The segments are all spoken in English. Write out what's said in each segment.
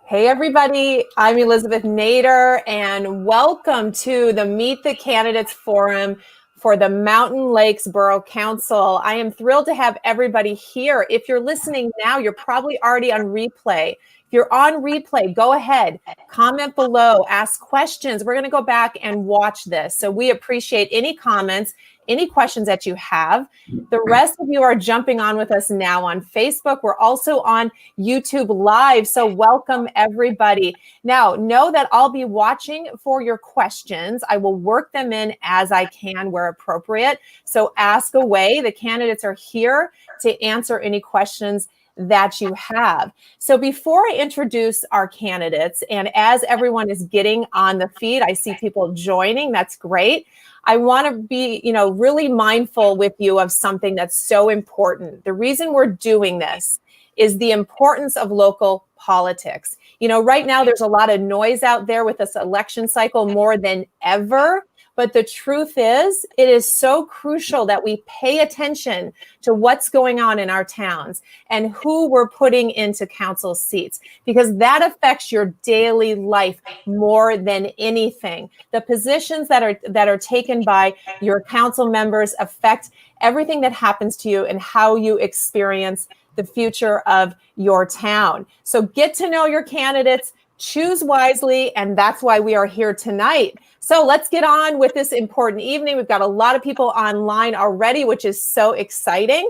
Hey everybody, I'm Elizabeth Nader and welcome to the Meet the Candidates Forum for the Mountain Lakes Borough Council. I am thrilled to have everybody here. If you're listening now, you're probably already on replay. If you're on replay, go ahead, comment below, ask questions. We're going to go back and watch this. So we appreciate any comments, any questions that you have. The rest of you are jumping on with us now on Facebook. We're also on YouTube Live. So welcome everybody. Now, know that I'll be watching for your questions. I will work them in as I can where appropriate. So ask away. The candidates are here to answer any questions that you have. So before I introduce our candidates, and as everyone is getting on the feed, I see people joining. That's great. I want to be, really mindful with you of something that's so important. The reason we're doing this is the importance of local politics. Right now there's a lot of noise out there with this election cycle more than ever. But the truth is, it is so crucial that we pay attention to what's going on in our towns and who we're putting into council seats, because that affects your daily life more than anything. The positions that are taken by your council members affect everything that happens to you and how you experience the future of your town. So get to know your candidates, choose wisely, and that's why we are here tonight. So let's get on with this important evening. We've got a lot of people online already, which is so exciting.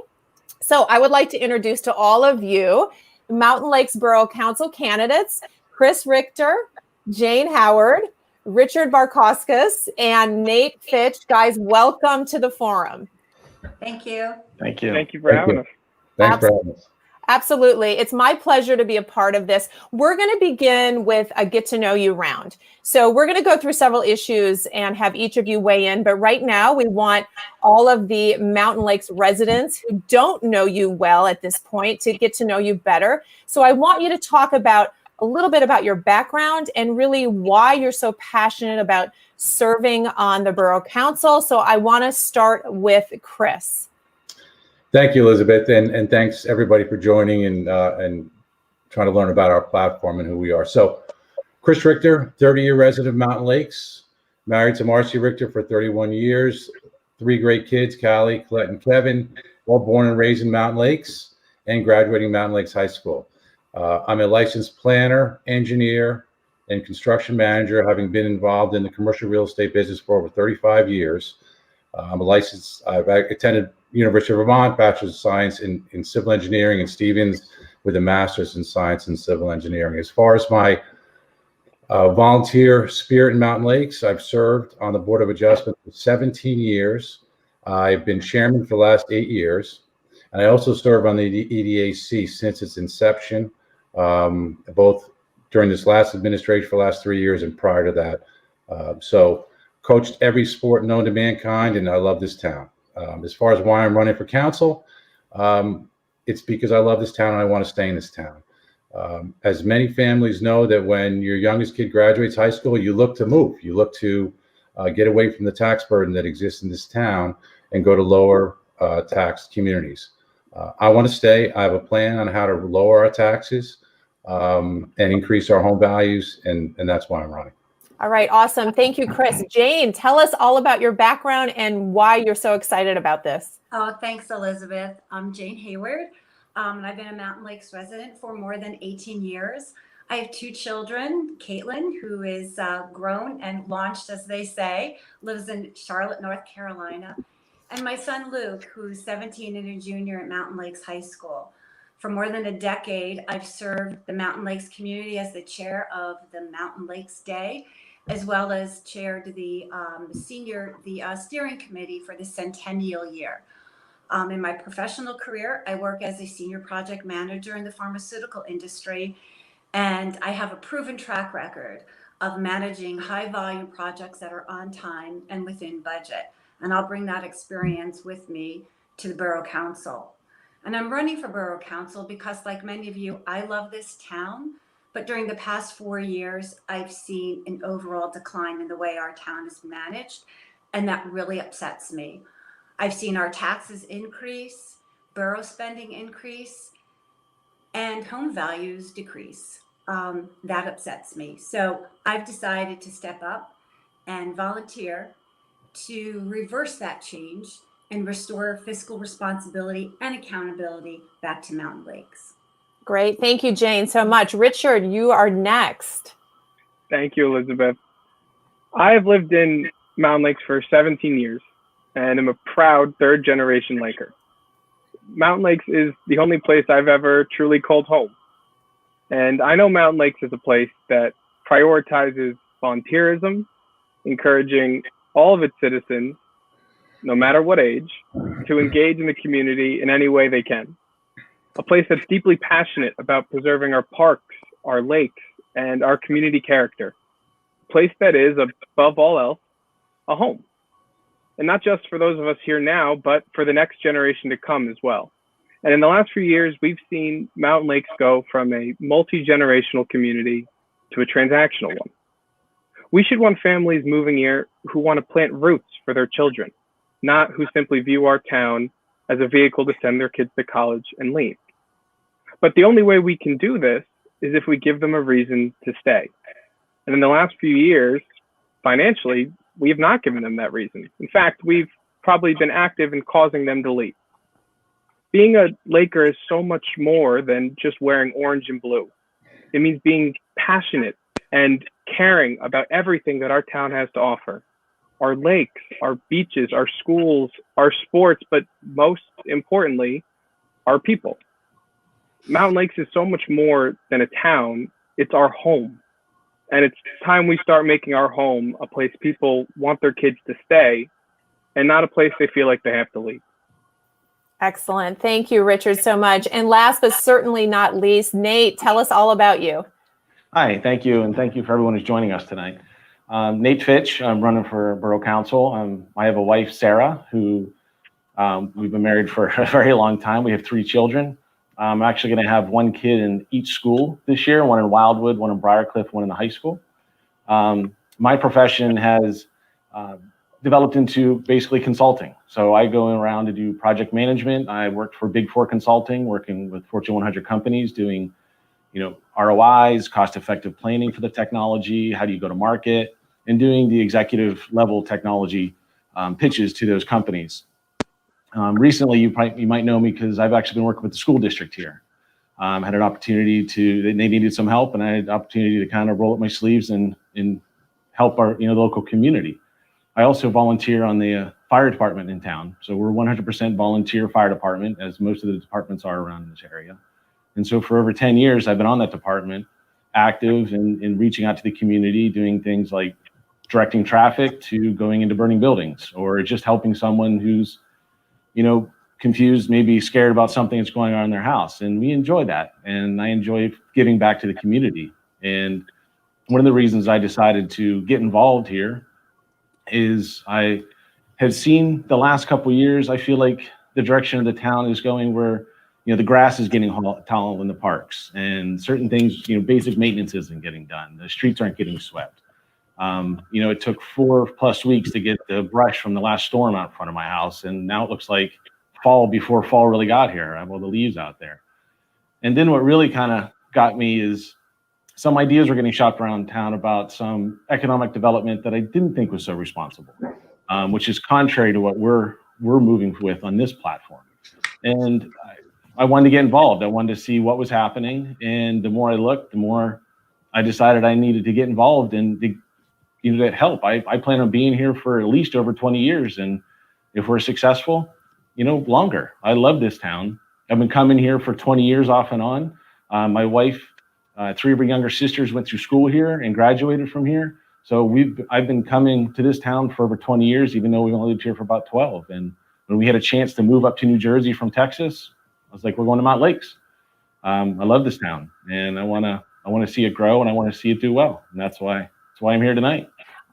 So I would like to introduce to all of you Mountain Lakes Borough Council candidates, Chris Richter, Jane Howard, Richard Barkoskas, and Nate Fitch. Guys, welcome to the forum. Thank you. Thank you. Thank you for having us. Thanks for having us. Absolutely. It's my pleasure to be a part of this. We're going to begin with a get to know you round. So we're going to go through several issues and have each of you weigh in. But right now we want all of the Mountain Lakes residents who don't know you well at this point to get to know you better. So I want you to talk about a little bit about your background and really why you're so passionate about serving on the Borough Council. So I want to start with Chris. Thank you, Elizabeth, and thanks everybody for joining and trying to learn about our platform and who we are. So, Chris Richter, 30-year resident of Mountain Lakes, married to Marcy Richter for 31 years, 3 great kids, Callie, Colette, and Kevin, all born and raised in Mountain Lakes and graduating Mountain Lakes High School. I'm a licensed planner, engineer, and construction manager, having been involved in the commercial real estate business for over 35 years. I've attended University of Vermont, Bachelor's of Science in Civil Engineering, and Stevens with a Master's in Science in Civil Engineering. As far as my volunteer spirit in Mountain Lakes, I've served on the Board of Adjustment for 17 years. I've been chairman for the last 8 years, and I also serve on the EDAC since its inception, both during this last administration for the last 3 years and prior to that. So coached every sport known to mankind, and I love this town. As far as why I'm running for council, it's because I love this town and I want to stay in this town. As many families know, that when your youngest kid graduates high school, you look to move. You look to get away from the tax burden that exists in this town and go to lower tax communities. I want to stay. I have a plan on how to lower our taxes and increase our home values, and that's why I'm running. All right, awesome. Thank you, Chris. Jane, tell us all about your background and why you're so excited about this. Oh, thanks, Elizabeth. I'm Jane Hayward, and I've been a Mountain Lakes resident for more than 18 years. I have 2 children. Caitlin, who is grown and launched, as they say, lives in Charlotte, North Carolina, and my son Luke, who's 17 and a junior at Mountain Lakes High School. For more than a decade, I've served the Mountain Lakes community as the chair of the Mountain Lakes Day, as well as chaired the steering committee for the centennial year. In my professional career, I work as a senior project manager in the pharmaceutical industry, and I have a proven track record of managing high volume projects that are on time and within budget. And I'll bring that experience with me to the Borough Council. And I'm running for Borough Council because, like many of you, I love this town. But during the past 4 years, I've seen an overall decline in the way our town is managed, and that really upsets me. I've seen our taxes increase, borough spending increase, and home values decrease. that upsets me. So I've decided to step up and volunteer to reverse that change and restore fiscal responsibility and accountability back to Mountain Lakes. Great. Thank you, Jane, so much. Richard, you are next. Thank you, Elizabeth. I have lived in Mountain Lakes for 17 years and am a proud third-generation Laker. Mountain Lakes is the only place I've ever truly called home. And I know Mountain Lakes is a place that prioritizes volunteerism, encouraging all of its citizens, no matter what age, to engage in the community in any way they can. A place that's deeply passionate about preserving our parks, our lakes, and our community character. A place that is, above all else, a home. And not just for those of us here now, but for the next generation to come as well. And in the last few years, we've seen Mountain Lakes go from a multi-generational community to a transactional one. We should want families moving here who want to plant roots for their children, not who simply view our town as a vehicle to send their kids to college and leave. But the only way we can do this is if we give them a reason to stay. And in the last few years, financially, we have not given them that reason. In fact, we've probably been active in causing them to leave. Being a Laker is so much more than just wearing orange and blue. It means being passionate and caring about everything that our town has to offer. Our lakes, our beaches, our schools, our sports, but most importantly, our people. Mountain Lakes is so much more than a town, it's our home. And it's time we start making our home a place people want their kids to stay and not a place they feel like they have to leave. Excellent. Thank you, Richard, so much. And last but certainly not least, Nate, tell us all about you. Hi, thank you. And thank you for everyone who's joining us tonight. Nate Fitch, I'm running for Borough Council. I have a wife, Sarah, who we've been married for a very long time. We have 3 children. I'm actually going to have 1 kid in each school this year, 1 in Wildwood, 1 in Briarcliff, 1 in the high school. My profession has developed into basically consulting. So I go around to do project management. I worked for Big Four Consulting, working with Fortune 100 companies, doing ROIs, cost-effective planning for the technology, how do you go to market, and doing the executive level technology pitches to those companies. Recently, you might know me because I've actually been working with the school district here. Had an opportunity they needed some help, and I had the opportunity to kind of roll up my sleeves and help our local community. I also volunteer on the fire department in town. So we're 100% volunteer fire department, as most of the departments are around this area. And so for over 10 years, I've been on that department, active in reaching out to the community, doing things like directing traffic to going into burning buildings, or just helping someone who's confused, maybe scared about something that's going on in their house. And we enjoy that. And I enjoy giving back to the community. And one of the reasons I decided to get involved here is I have seen the last couple of years, I feel like the direction of the town is going where, the grass is getting tall in the parks, and certain things, basic maintenance isn't getting done. The streets aren't getting swept. It took 4+ weeks to get the brush from the last storm out in front of my house. And now it looks like fall before fall really got here. I have all the leaves out there. And then what really kind of got me is some ideas were getting shopped around town about some economic development that I didn't think was so responsible, which is contrary to what we're moving with on this platform. And I wanted to get involved. I wanted to see what was happening. And the more I looked, the more I decided I needed to get involved and to get help. I plan on being here for at least over 20 years. And if we're successful, longer. I love this town. I've been coming here for 20 years off and on. My wife, 3 of her younger sisters went through school here and graduated from here. So I've been coming to this town for over 20 years, even though we've only lived here for about 12. And when we had a chance to move up to New Jersey from Texas, I was like, we're going to Mountain Lakes. I love this town, and I want to see it grow, and I want to see it do well. And that's why I'm here tonight.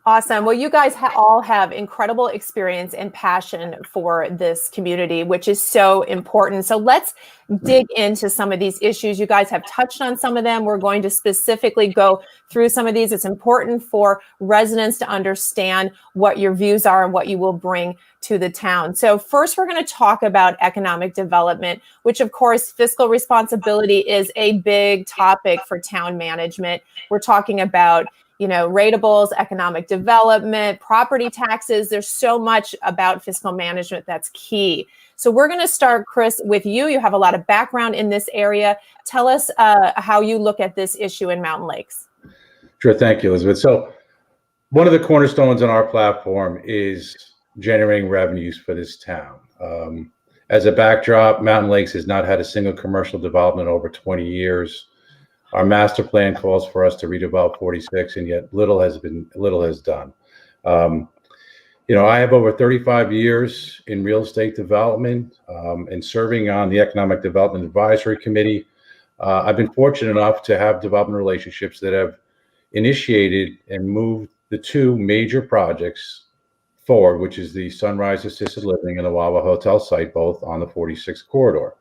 Awesome. Well, you guys all have incredible experience and passion for this community, which is so important. So let's dig into some of these issues. You guys have touched on some of them. We're going to specifically go through some of these. It's important for residents to understand what your views are and what you will bring to the town. So first, we're going to talk about economic development, which of course, fiscal responsibility is a big topic for town management. We're talking about ratables, economic development, property taxes. There's so much about fiscal management that's key. So we're going to start, Chris, with you. You have a lot of background in this area. Tell us how you look at this issue in Mountain Lakes. Sure. Thank you, Elizabeth. So one of the cornerstones on our platform is generating revenues for this town. As a backdrop, Mountain Lakes has not had a single commercial development over 20 years. Our master plan calls for us to redevelop 46, and yet little has done. I have over 35 years in real estate development and serving on the Economic Development Advisory Committee. I've been fortunate enough to have development relationships that have initiated and moved the two major projects forward, which is the Sunrise Assisted Living and the Wawa Hotel site, both on the 46 corridor.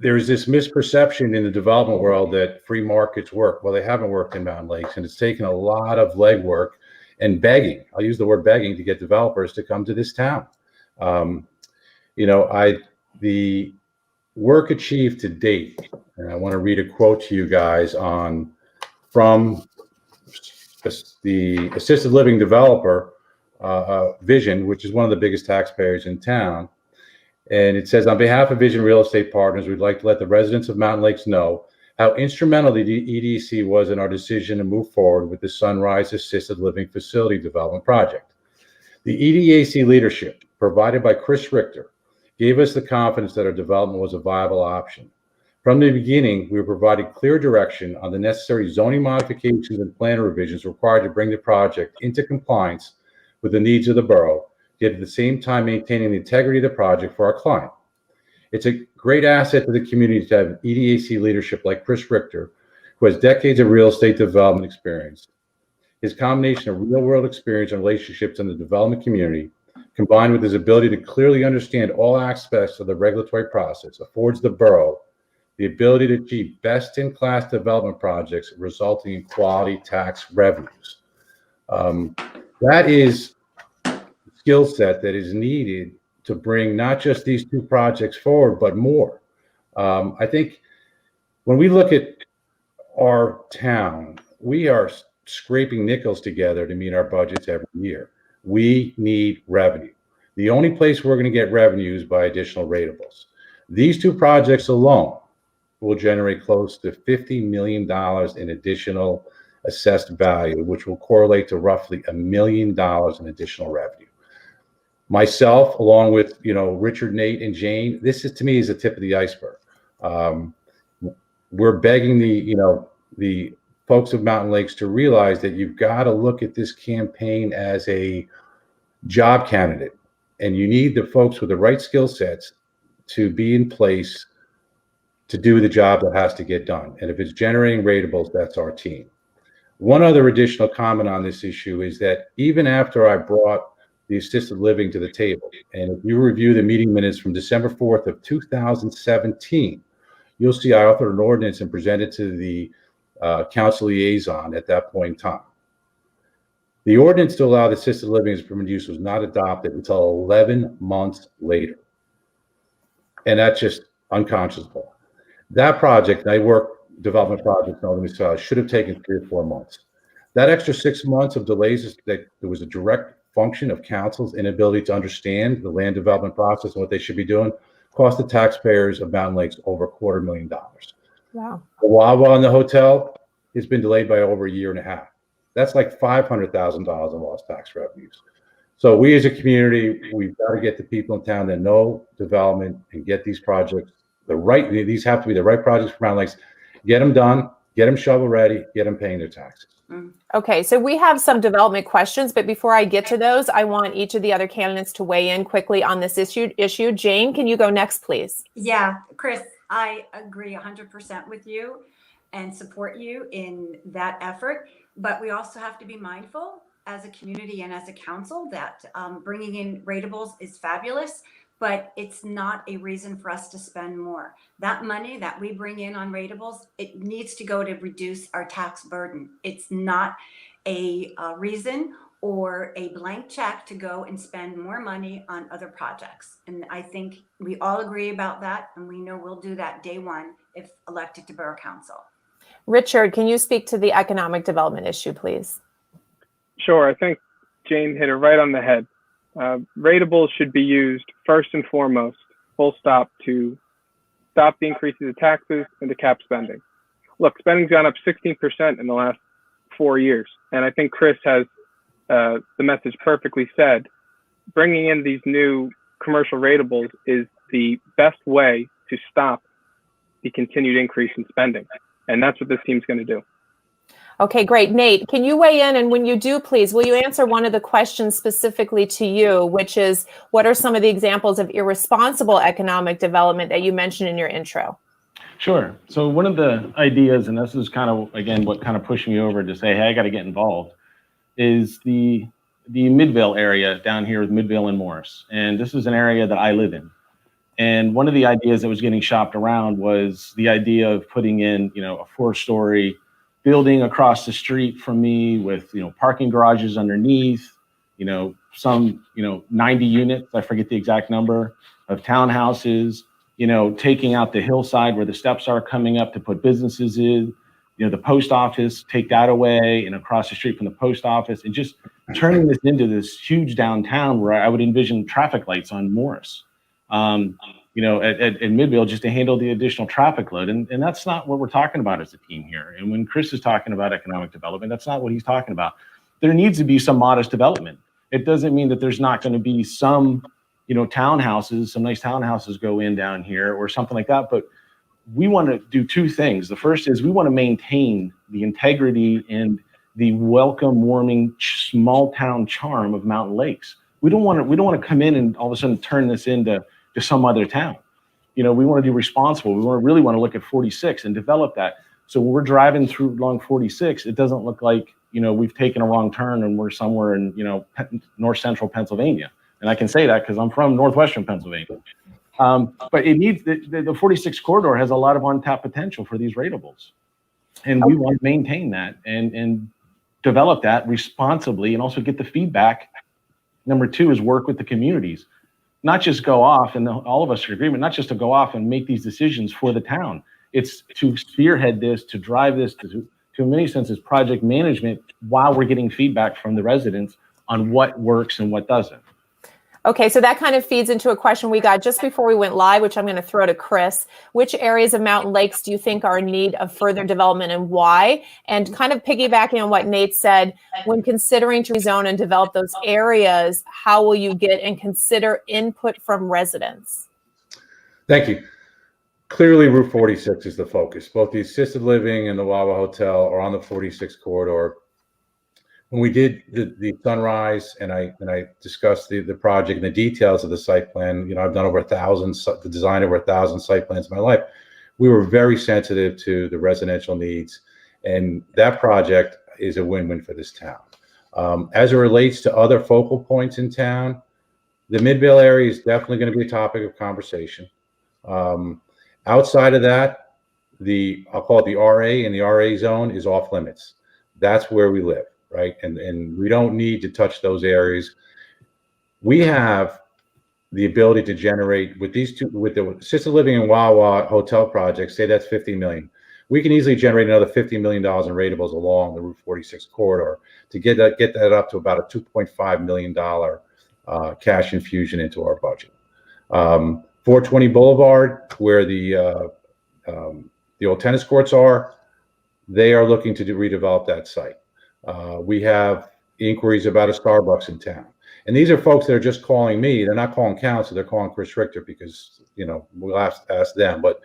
There's this misperception in the development world that free markets work. Well, they haven't worked in Mountain Lakes, and it's taken a lot of legwork and begging. I'll use the word begging to get developers to come to this town. The work achieved to date, and I want to read a quote to you guys from the assisted living developer Vision, which is one of the biggest taxpayers in town. And it says, on behalf of Vision Real Estate Partners, we'd like to let the residents of Mountain Lakes know how instrumental the EDC was in our decision to move forward with the Sunrise Assisted Living Facility Development Project. The EDAC leadership, provided by Chris Richter, gave us the confidence that our development was a viable option. From the beginning, we were provided clear direction on the necessary zoning modifications and plan revisions required to bring the project into compliance with the needs of the borough, yet at the same time maintaining the integrity of the project for our client. It's a great asset to the community to have EDAC leadership like Chris Richter, who has decades of real estate development experience. His combination of real-world experience and relationships in the development community, combined with his ability to clearly understand all aspects of the regulatory process, affords the borough the ability to achieve best-in-class development projects resulting in quality tax revenues. That is skill set that is needed to bring not just these two projects forward, but more. I think when we look at our town, we are scraping nickels together to meet our budgets every year. We need revenue. The only place we're going to get revenue is by additional ratables. These two projects alone will generate close to $50 million in additional assessed value, which will correlate to roughly $1 million in additional revenue. Myself, along with Richard, Nate, and Jane, this is to me is the tip of the iceberg. We're begging the folks of Mountain Lakes to realize that you've got to look at this campaign as a job candidate, and you need the folks with the right skill sets to be in place to do the job that has to get done. And if it's generating ratables, that's our team. One other additional comment on this issue is that even after I brought the assisted living to the table, and if you review the meeting minutes from December 4th of 2017, you'll see I authored an ordinance and presented to the council liaison at that point in time. The ordinance to allow the assisted living as permitted use was not adopted until 11 months later. And that's just unconscionable. That project, and I work development projects, should have taken 3 or 4 months. That extra 6 months of delays is that there was a direct function of council's inability to understand the land development process and what they should be doing, cost the taxpayers of Mountain Lakes over $250,000. Wow. The Wawa and the hotel has been delayed by over 1.5 years. That's like $500,000 in lost tax revenues. So we as a community, we've got to get the people in town that know development and get these projects these have to be the right projects for Mountain Lakes. Get them done, get them shovel ready, get them paying their taxes. Okay, so we have some development questions, but before I get to those, I want each of the other candidates to weigh in quickly on this issue. Jane, can you go next, please? Yeah, Chris, I agree 100% with you and support you in that effort, but we also have to be mindful as a community and as a council that bringing in rateables is fabulous, but it's not a reason for us to spend more. That money that we bring in on rateables, it needs to go to reduce our tax burden. It's not a reason or a blank check to go and spend more money on other projects. And I think we all agree about that, and we know we'll do that day one if elected to Borough Council. Richard, can you speak to the economic development issue, please? Sure. I think Jane hit it right on the head. Rateables should be used first and foremost, full stop, to stop the increases of taxes and to cap spending. Look, spending's gone up 16% in the last 4 years. And I think Chris has the message perfectly said. Bringing in these new commercial rateables is the best way to stop the continued increase in spending. And that's what this team's going to do. Okay, great. Nate, can you weigh in? And when you do, please, will you answer one of the questions specifically to you, which is, what are some of the examples of irresponsible economic development that you mentioned in your intro? Sure. So one of the ideas, and this is kind of, again, what kind of pushed me over to say, hey, I got to get involved, is the Midvale area down here with Midvale and Morris. And this is an area that I live in. And one of the ideas that was getting shopped around was the idea of putting in, a 4-story building across the street from me with, parking garages underneath, some, 90 units, I forget the exact number, of townhouses, taking out the hillside where the steps are coming up to put businesses in, the post office, take that away, and across the street from the post office, and just turning this into this huge downtown where I would envision traffic lights on Morris, at Midvale, just to handle the additional traffic load. And that's not what we're talking about as a team here. And when Chris is talking about economic development, that's not what he's talking about. There needs to be some modest development. It doesn't mean that there's not going to be some, townhouses, some nice townhouses go in down here or something like that. But we want to do two things. The first is we want to maintain the integrity and the welcome, warming, small town charm of Mountain Lakes. We don't want to come in and all of a sudden turn this into some other town. We want to be responsible. We really want to look at 46 and develop that. So when we're driving through along 46, it doesn't look like, we've taken a wrong turn and we're somewhere in, north central Pennsylvania. And I can say that because I'm from northwestern Pennsylvania. But it needs, the 46 corridor has a lot of untapped potential for these rateables. And we want to maintain that and develop that responsibly and also get the feedback. Number two is work with the communities. Not just go off, and all of us are in agreement, not just to go off and make these decisions for the town. It's to spearhead this, to drive this, to in many senses, project management while we're getting feedback from the residents on what works and what doesn't. Okay, so that kind of feeds into a question we got just before we went live, which I'm going to throw to Chris. Which areas of Mountain Lakes do you think are in need of further development and why? And kind of piggybacking on what Nate said, when considering to rezone and develop those areas, how will you get and consider input from residents? Thank you. Clearly, Route 46 is the focus. Both the assisted living and the Wawa Hotel are on the 46 corridor. When we did the Sunrise and I discussed the project and the details of the site plan, I've done over 1,000, the design over 1,000 site plans in my life. We were very sensitive to the residential needs, and that project is a win-win for this town. As it relates to other focal points in town, the Midvale area is definitely going to be a topic of conversation. Outside of that, I'll call it the RA and the RA zone is off limits. That's where we live. Right. And we don't need to touch those areas. We have the ability to generate with these two, with the assisted living and Wawa hotel projects, say that's 50 million. We can easily generate another $50 million in rateables along the Route 46 corridor to get that up to about a $2.5 million cash infusion into our budget. 420 Boulevard, where the old tennis courts are, they are looking to redevelop that site. We have inquiries about a Starbucks in town. And these are folks that are just calling me. They're not calling council. They're calling Chris Richter because, we'll ask them. But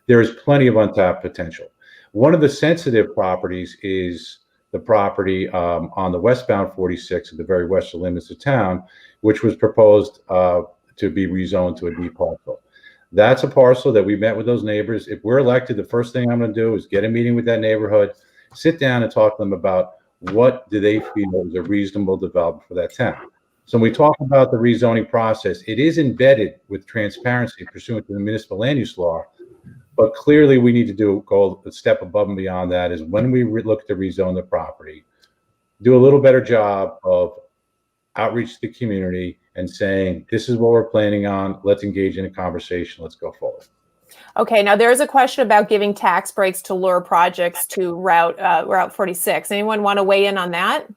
there is plenty of untapped potential. One of the sensitive properties is the property on the westbound 46 at the very western limits of town, which was proposed to be rezoned to a D parcel. That's a parcel that we met with those neighbors. If we're elected, the first thing I'm going to do is get a meeting with that neighborhood, sit down and talk to them about what do they feel is a reasonable development for that town. So when we talk about the rezoning process, it is embedded with transparency pursuant to the municipal land use law. But clearly, we need to go a step above and beyond that. Is when we look to rezone the property, do a little better job of outreach to the community and saying, this is what we're planning on. Let's engage in a conversation. Let's go forward. Okay, now there is a question about giving tax breaks to lure projects to Route 46. Anyone want to weigh in on that?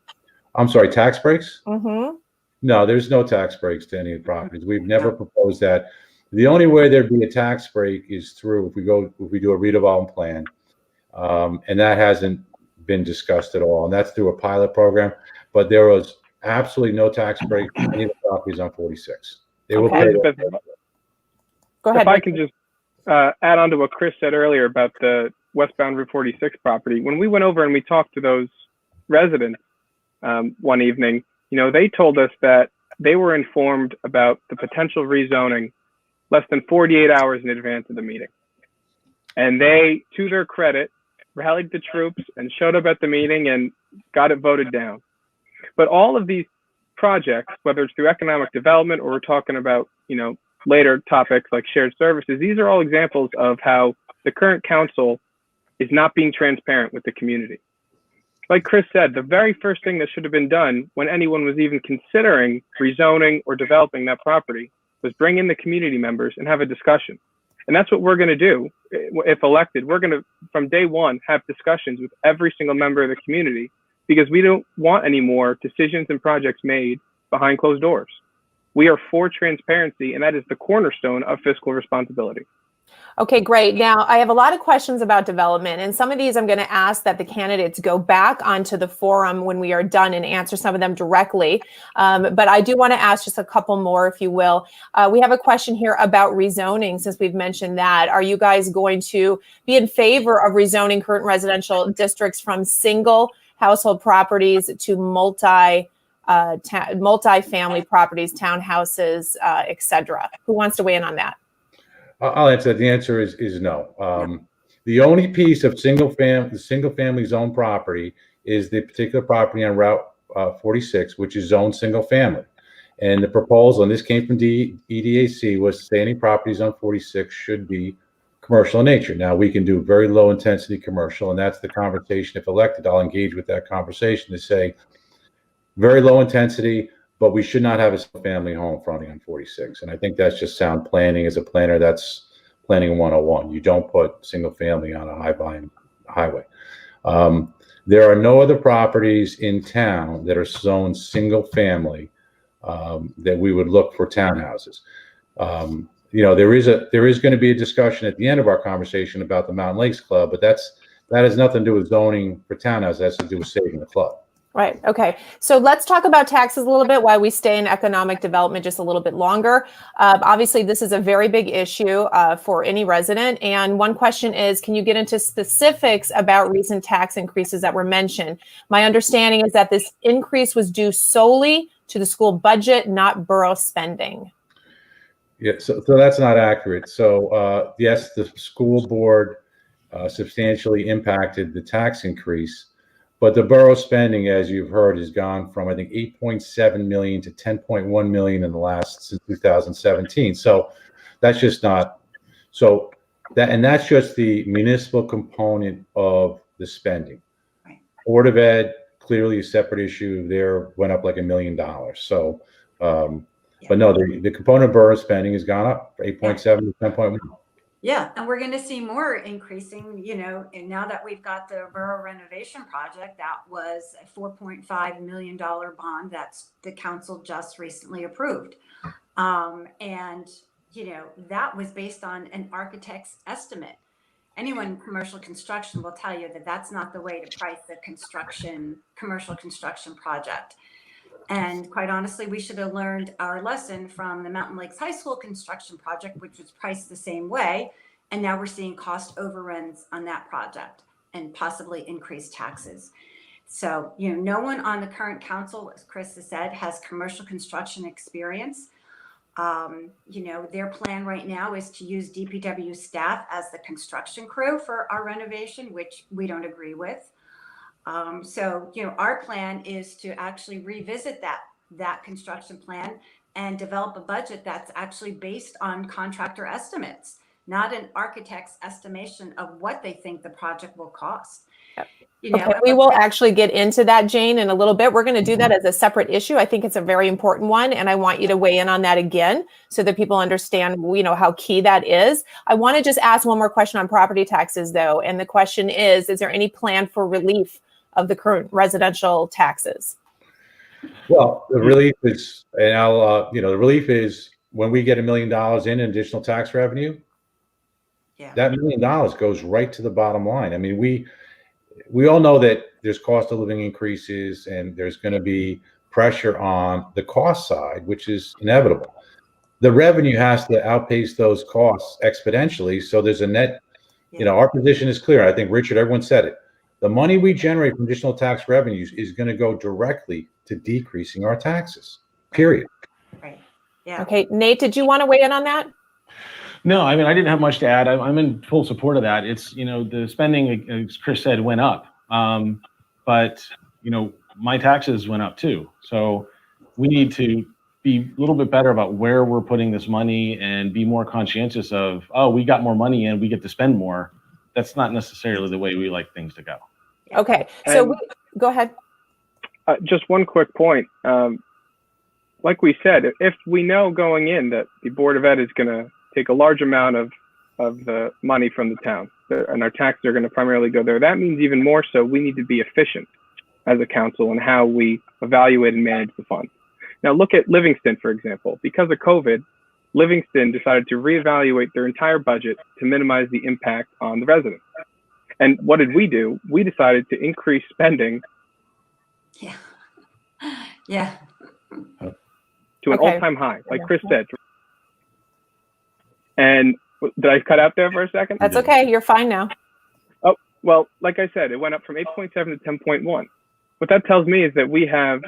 I'm sorry, tax breaks? Mm-hmm. No, there's no tax breaks to any of the properties. We've never proposed that. The only way there'd be a tax break is through if we do a redevelopment plan, and that hasn't been discussed at all. And that's through a pilot program. But there was absolutely no tax break for any of the properties on 46. They will pay. Elizabeth, Go ahead. if I can just add on to what Chris said earlier about the westbound Route 46 property. When we went over and we talked to those residents one evening, they told us that they were informed about the potential rezoning less than 48 hours in advance of the meeting. And they, to their credit, rallied the troops and showed up at the meeting and got it voted down. But all of these projects, whether it's through economic development or we're talking about, later topics like shared services, these are all examples of how the current council is not being transparent with the community. Like Chris said, the very first thing that should have been done when anyone was even considering rezoning or developing that property was bring in the community members and have a discussion. And that's what we're going to do if elected. We're going to, from day one, have discussions with every single member of the community because we don't want any more decisions and projects made behind closed doors. We are for transparency, and that is the cornerstone of fiscal responsibility. Okay, great. Now, I have a lot of questions about development, and some of these I'm going to ask that the candidates go back onto the forum when we are done and answer some of them directly. But I do want to ask just a couple more, if you will. We have a question here about rezoning, since we've mentioned that. Are you guys going to be in favor of rezoning current residential districts from single household properties to multi-family properties, townhouses, etc.? Who wants to weigh in on that? I'll answer that. The answer is no. The only piece of single family zone property is the particular property on Route 46, which is zoned single family. And the proposal, and this came from EDAC, was to say any properties on 46 should be commercial in nature. Now, we can do very low intensity commercial, and that's the conversation. If elected, I'll engage with that conversation to say very low intensity, but we should not have a family home fronting on 46. And I think that's just sound planning. As a planner, that's planning 101. You don't put single family on a high volume highway. There are no other properties in town that are zoned single family that we would look for townhouses. There is going to be a discussion at the end of our conversation about the Mountain Lakes Club, but that has nothing to do with zoning for townhouses. That has to do with saving the club. Right. Okay. So let's talk about taxes a little bit while we stay in economic development just a little bit longer. Obviously, this is a very big issue for any resident. And one question is, can you get into specifics about recent tax increases that were mentioned? My understanding is that this increase was due solely to the school budget, not borough spending. Yeah, so that's not accurate. So yes, the school board substantially impacted the tax increase. But the borough spending, as you've heard, has gone from, I think, 8.7 million to 10.1 million since 2017. So that's just not, and that's just the municipal component of the spending. Right. Board of Ed, clearly a separate issue there, went up like $1 million. So, but no, the component of borough spending has gone up from 8.7 to 10.1. Yeah, and we're going to see more increasing, and now that we've got the borough renovation project, that was a $4.5 million bond that's the council just recently approved. And, that was based on an architect's estimate. Anyone in commercial construction will tell you that that's not the way to price the commercial construction project. And quite honestly, we should have learned our lesson from the Mountain Lakes High School construction project, which was priced the same way. And now we're seeing cost overruns on that project and possibly increased taxes. So, no one on the current council, as Chris has said, has commercial construction experience. Their plan right now is to use DPW staff as the construction crew for our renovation, which we don't agree with. So, our plan is to actually revisit that construction plan and develop a budget that's actually based on contractor estimates, not an architect's estimation of what they think the project will cost. Okay, we will actually get into that, Jane, in a little bit. We're going to do that as a separate issue. I think it's a very important one, and I want you to weigh in on that again so that people understand, how key that is. I want to just ask one more question on property taxes, though, and the question is there any plan for relief of the current residential taxes? Well, the relief is, and the relief is when we get $1 million in additional tax revenue, that $1 million goes right to the bottom line. I mean, we all know that there's cost of living increases and there's going to be pressure on the cost side, which is inevitable. The revenue has to outpace those costs exponentially. So there's a net, our position is clear. I think, Richard, everyone said it. The money we generate from additional tax revenues is going to go directly to decreasing our taxes, period. Right. Yeah. Okay. Nate, did you want to weigh in on that? No, I mean, I didn't have much to add. I'm in full support of that. It's, the spending, as Chris said, went up. But, my taxes went up too. So we need to be a little bit better about where we're putting this money and be more conscientious of, we got more money in, we get to spend more. That's not necessarily the way we like things to go. Okay. So go ahead. Just one quick point. Like we said, if we know going in that the Board of Ed is going to take a large amount of the money from the town, and our taxes are going to primarily go there, that means even more so we need to be efficient as a council in how we evaluate and manage the fund. Now look at Livingston, for example. Because of COVID, Livingston decided to reevaluate their entire budget to minimize the impact on the residents. And what did we do? We decided to increase spending Yeah. to an all-time high, like Chris said. And did I cut out there for a second? That's okay. You're fine now. Oh, well, like I said, it went up from 8.7 to 10.1. What that tells me is that we have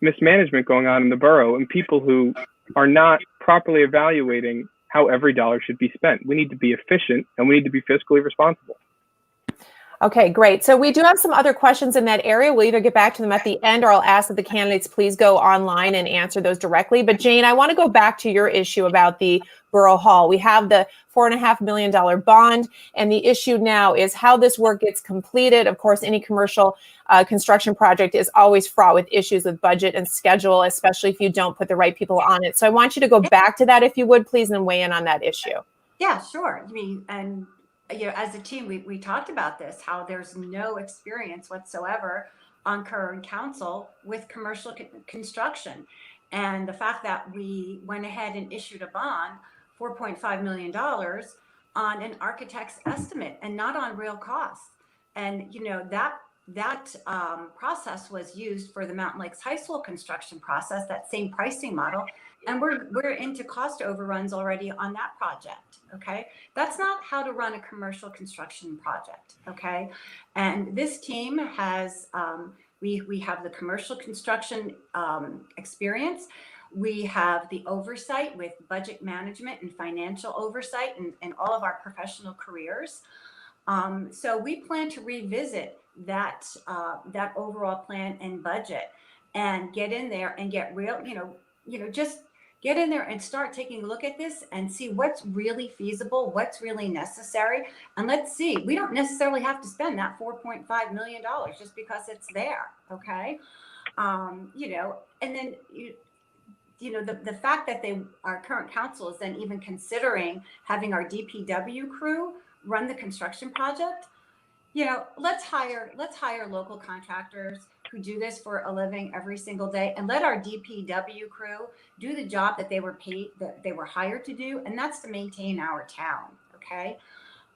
mismanagement going on in the borough and people who are not properly evaluating how every dollar should be spent. We need to be efficient and we need to be fiscally responsible. Okay, great. So we do have some other questions in that area. We'll either get back to them at the end or I'll ask that the candidates please go online and answer those directly. But Jane, I want to go back to your issue about the Borough Hall. We have the $4.5 million bond, and the issue now is how this work gets completed. Of course, any commercial construction project is always fraught with issues with budget and schedule, especially if you don't put the right people on it. So I want you to go back to that, if you would, please, and weigh in on that issue. Yeah, sure. I mean, and as a team, we talked about this, how there's no experience whatsoever on current council with commercial construction. And the fact that we went ahead and issued a bond, $4.5 million on an architect's estimate and not on real costs. And, that process was used for the Mountain Lakes High School construction process, that same pricing model. And we're into cost overruns already on that project. Okay. That's not how to run a commercial construction project. Okay. And this team has, we have the commercial construction experience. We have the oversight with budget management and financial oversight and all of our professional careers. So we plan to revisit that overall plan and budget and get in there and get real, just get in there and start taking a look at this and see what's really feasible, what's really necessary. And let's see, we don't necessarily have to spend that $4.5 million just because it's there. Okay. And then, the fact that our current council is then even considering having our DPW crew run the construction project. Let's hire local contractors who do this for a living every single day, and let our DPW crew do the job that they were paid, that they were hired to do, and that's to maintain our town. Okay.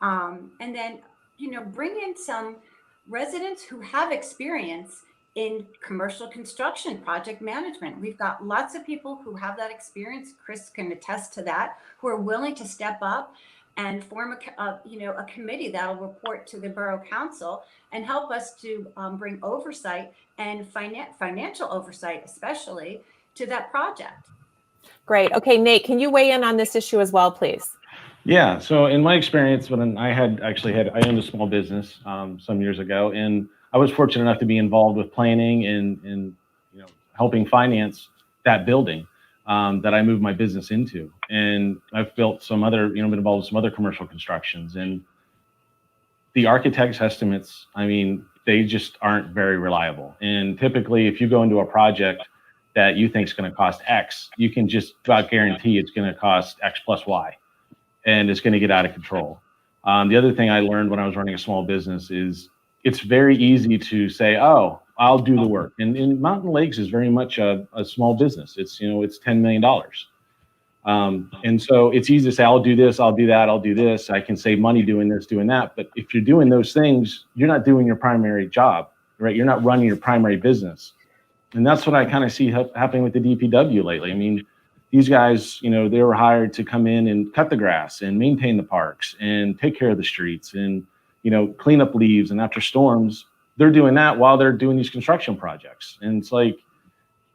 And then, bring in some residents who have experience in commercial construction project management. We've got lots of people who have that experience. Chris can attest to that, who are willing to step up and form a committee that'll report to the borough council and help us to bring oversight and financial oversight, especially, to that project. Great. Okay, Nate, can you weigh in on this issue as well, please? Yeah. So in my experience, when I owned a small business some years ago, and I was fortunate enough to be involved with planning and helping finance that building that I moved my business into. And I've built some other, been involved with some other commercial constructions. And the architect's estimates, they just aren't very reliable. And typically, if you go into a project that you think is going to cost X, you can just about guarantee it's going to cost X plus Y, and it's going to get out of control. The other thing I learned when I was running a small business is it's very easy to say, oh, I'll do the work. And Mountain Lakes is very much a small business. It's $10 million. And so it's easy to say, I'll do this, I'll do that, I'll do this. I can save money doing this, doing that. But if you're doing those things, you're not doing your primary job, right? You're not running your primary business. And that's what I kind of see happening with the DPW lately. These guys, they were hired to come in and cut the grass and maintain the parks and take care of the streets and, clean up leaves. And after storms, they're doing that while they're doing these construction projects. And it's like,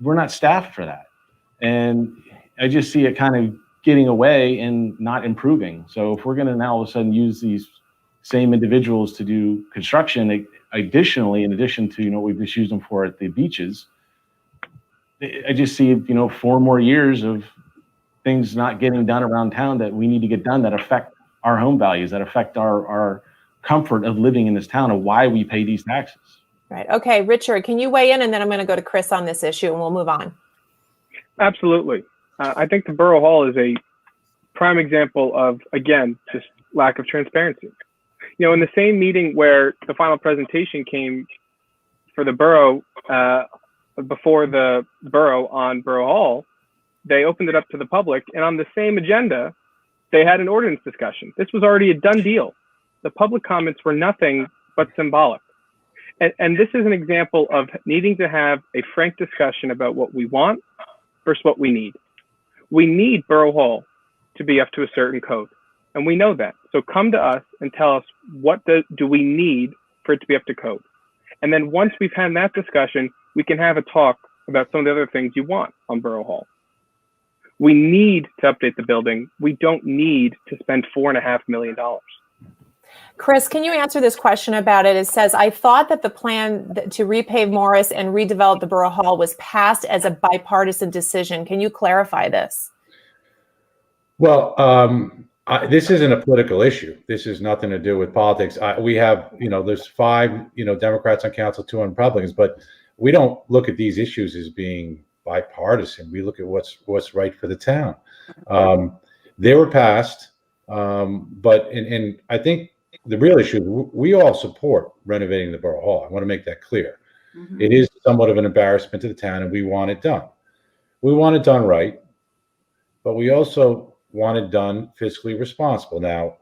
we're not staffed for that. And I just see it kind of getting away and not improving. So if we're going to now all of a sudden use these same individuals to do construction, additionally, in addition to, what we've just used them for at the beaches, I just see, 4 more years of things not getting done around town that we need to get done that affect our home values, that affect our comfort of living in this town, of why we pay these taxes. Right. Okay, Richard, can you weigh in? And then I'm going to go to Chris on this issue and we'll move on. Absolutely. I think the Borough Hall is a prime example of, again, just lack of transparency. In the same meeting where the final presentation came for the borough, before the borough on Borough Hall, they opened it up to the public. And on the same agenda, they had an ordinance discussion. This was already a done deal. The public comments were nothing but symbolic. And this is an example of needing to have a frank discussion about what we want versus what we need. We need Borough Hall to be up to a certain code, and we know that. So come to us and tell us, what do we need for it to be up to code? And then once we've had that discussion, we can have a talk about some of the other things you want on Borough Hall. We need to update the building. We don't need to spend $4.5 million. Chris, can you answer this question about it? It says, I thought that the plan to repave Morris and redevelop the Borough Hall was passed as a bipartisan decision. Can you clarify this? Well, this isn't a political issue. This has nothing to do with politics. We have, there's 5, Democrats on council, 2 Republicans, but we don't look at these issues as being bipartisan. We look at what's right for the town. They were passed, but I think the real issue, we all support renovating the Borough Hall. I want to make that clear. Mm-hmm. It is somewhat of an embarrassment to the town, and we want it done. We want it done right, but we also want it done fiscally responsible. Now,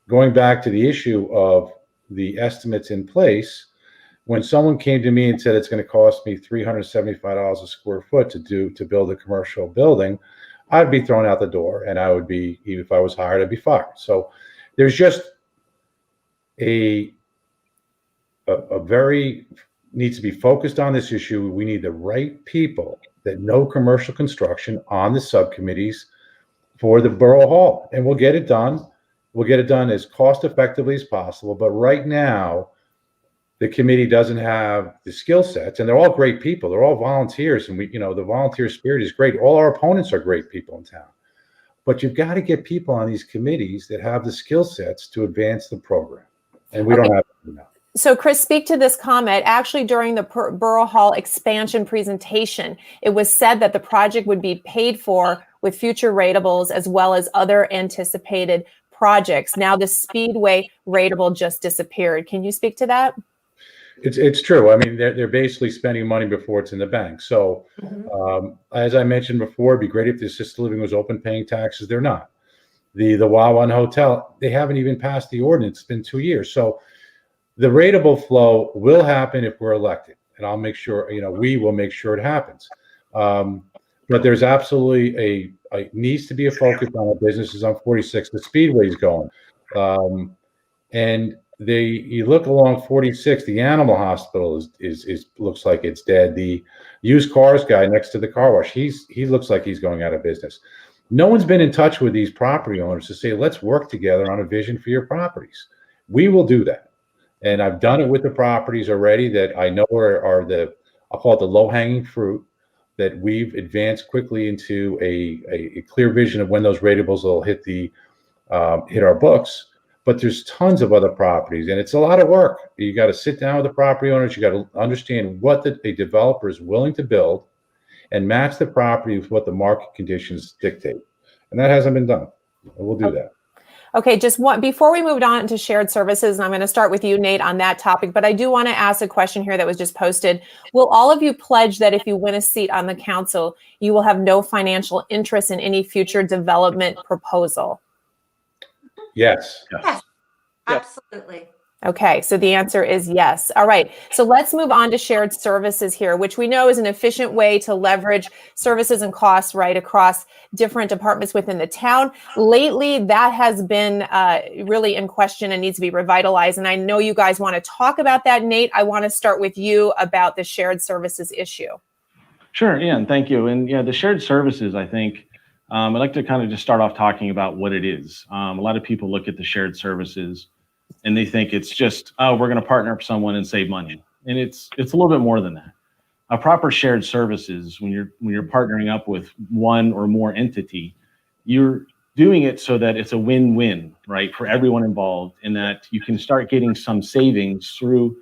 going back to the issue of the estimates in place, when someone came to me and said it's going to cost me $375 a square foot to build a commercial building, I'd be thrown out the door, and I would be, even if I was hired, I'd be fired. So there's just a very needs to be focused on this issue. We need the right people that know commercial construction on the subcommittees for the Borough Hall, and we'll get it done. We'll get it done as cost effectively as possible. But right now, the committee doesn't have the skill sets, and they're all great people. They're all volunteers, and the volunteer spirit is great. All our opponents are great people in town, but you've got to get people on these committees that have the skill sets to advance the program, and we don't have to now. So, Chris, speak to this comment. Actually, during the Borough Hall expansion presentation, it was said that the project would be paid for with future ratables as well as other anticipated projects. Now, the Speedway ratable just disappeared. Can you speak to that? It's true. I mean, they're basically spending money before it's in the bank. So, as I mentioned before, it'd be great if the assisted living was open paying taxes. They're not. The Wawa Hotel, they haven't even passed the ordinance. It's been 2 years. So the rateable flow will happen if we're elected, and I'll make sure, we will make sure it happens. But there's absolutely needs to be a focus on our businesses on 46. The Speedway's going, and you look along 46. The animal hospital is looks like it's dead. The used cars guy next to the car wash, he looks like he's going out of business. No one's been in touch with these property owners to say, let's work together on a vision for your properties. We will do that. And I've done it with the properties already that I know are the, I'll call it the low-hanging fruit, that we've advanced quickly into a clear vision of when those ratables will hit our books. But there's tons of other properties, and it's a lot of work. You got to sit down with the property owners. You got to understand what a developer is willing to build, and match the property with what the market conditions dictate. And that hasn't been done. We'll do that. Okay, just one before we moved on to shared services, and I'm going to start with you, Nate, on that topic, but I do want to ask a question here that was just posted. Will all of you pledge that if you win a seat on the council, you will have no financial interest in any future development proposal? Yes. Yes, absolutely. Okay, so the answer is yes. All right, so let's move on to shared services here, which we know is an efficient way to leverage services and costs right across different departments within the town. Lately, that has been really in question and needs to be revitalized. And I know you guys want to talk about that, Nate. I want to start with you about the shared services issue. Sure, yeah, and thank you. And yeah, the shared services, I think, I'd like to kind of just start off talking about what it is. A lot of people look at the shared services and they think it's just, oh, we're going to partner up with someone and save money. And it's a little bit more than that. A proper shared services, when you're partnering up with one or more entity, you're doing it so that it's a win-win, right, for everyone involved, in that you can start getting some savings through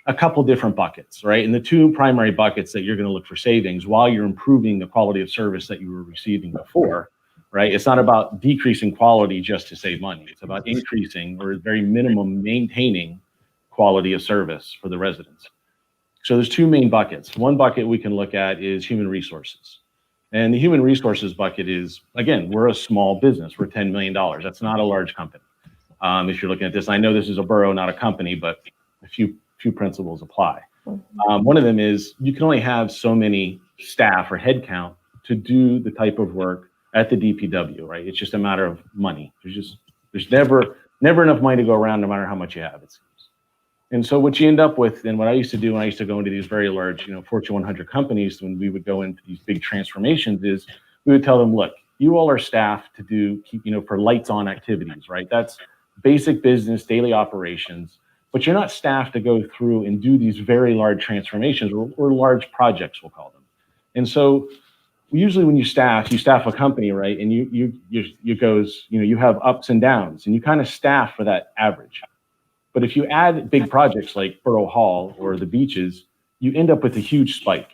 a couple different buckets, right? And the two primary buckets that you're going to look for savings while you're improving the quality of service that you were receiving before, right? It's not about decreasing quality just to save money. It's about increasing, or very minimum maintaining, quality of service for the residents. So there's two main buckets. One bucket we can look at is human resources. And the human resources bucket is, again, we're a small business. We're $10 million. That's not a large company. If you're looking at this, I know this is a borough, not a company, but a few principles apply. One of them is you can only have so many staff or headcount to do the type of work at the DPW, right? It's just a matter of money. There's never enough money to go around, no matter how much you have, it seems. And so what you end up with, and what I used to do when I used to go into these very large, Fortune 100 companies, when we would go into these big transformations, is we would tell them, look, you all are staffed to keep, for lights on activities, right? That's basic business, daily operations, but you're not staffed to go through and do these very large transformations or large projects, we'll call them. And so usually when you staff a company, right? And you have ups and downs, and you kind of staff for that average. But if you add big projects like Borough Hall or the beaches, you end up with a huge spike.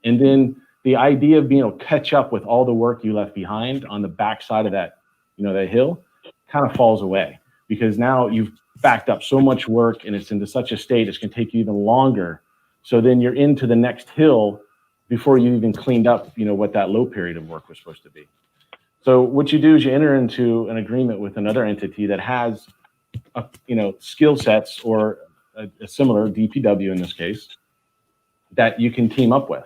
And then the idea of being able to catch up with all the work you left behind on the backside of that, that hill kind of falls away, because now you've backed up so much work and it's into such a state, it's going to take you even longer. So then you're into the next hill before you even cleaned up, what that low period of work was supposed to be. So what you do is you enter into an agreement with another entity that has, skill sets, or a similar DPW in this case, that you can team up with.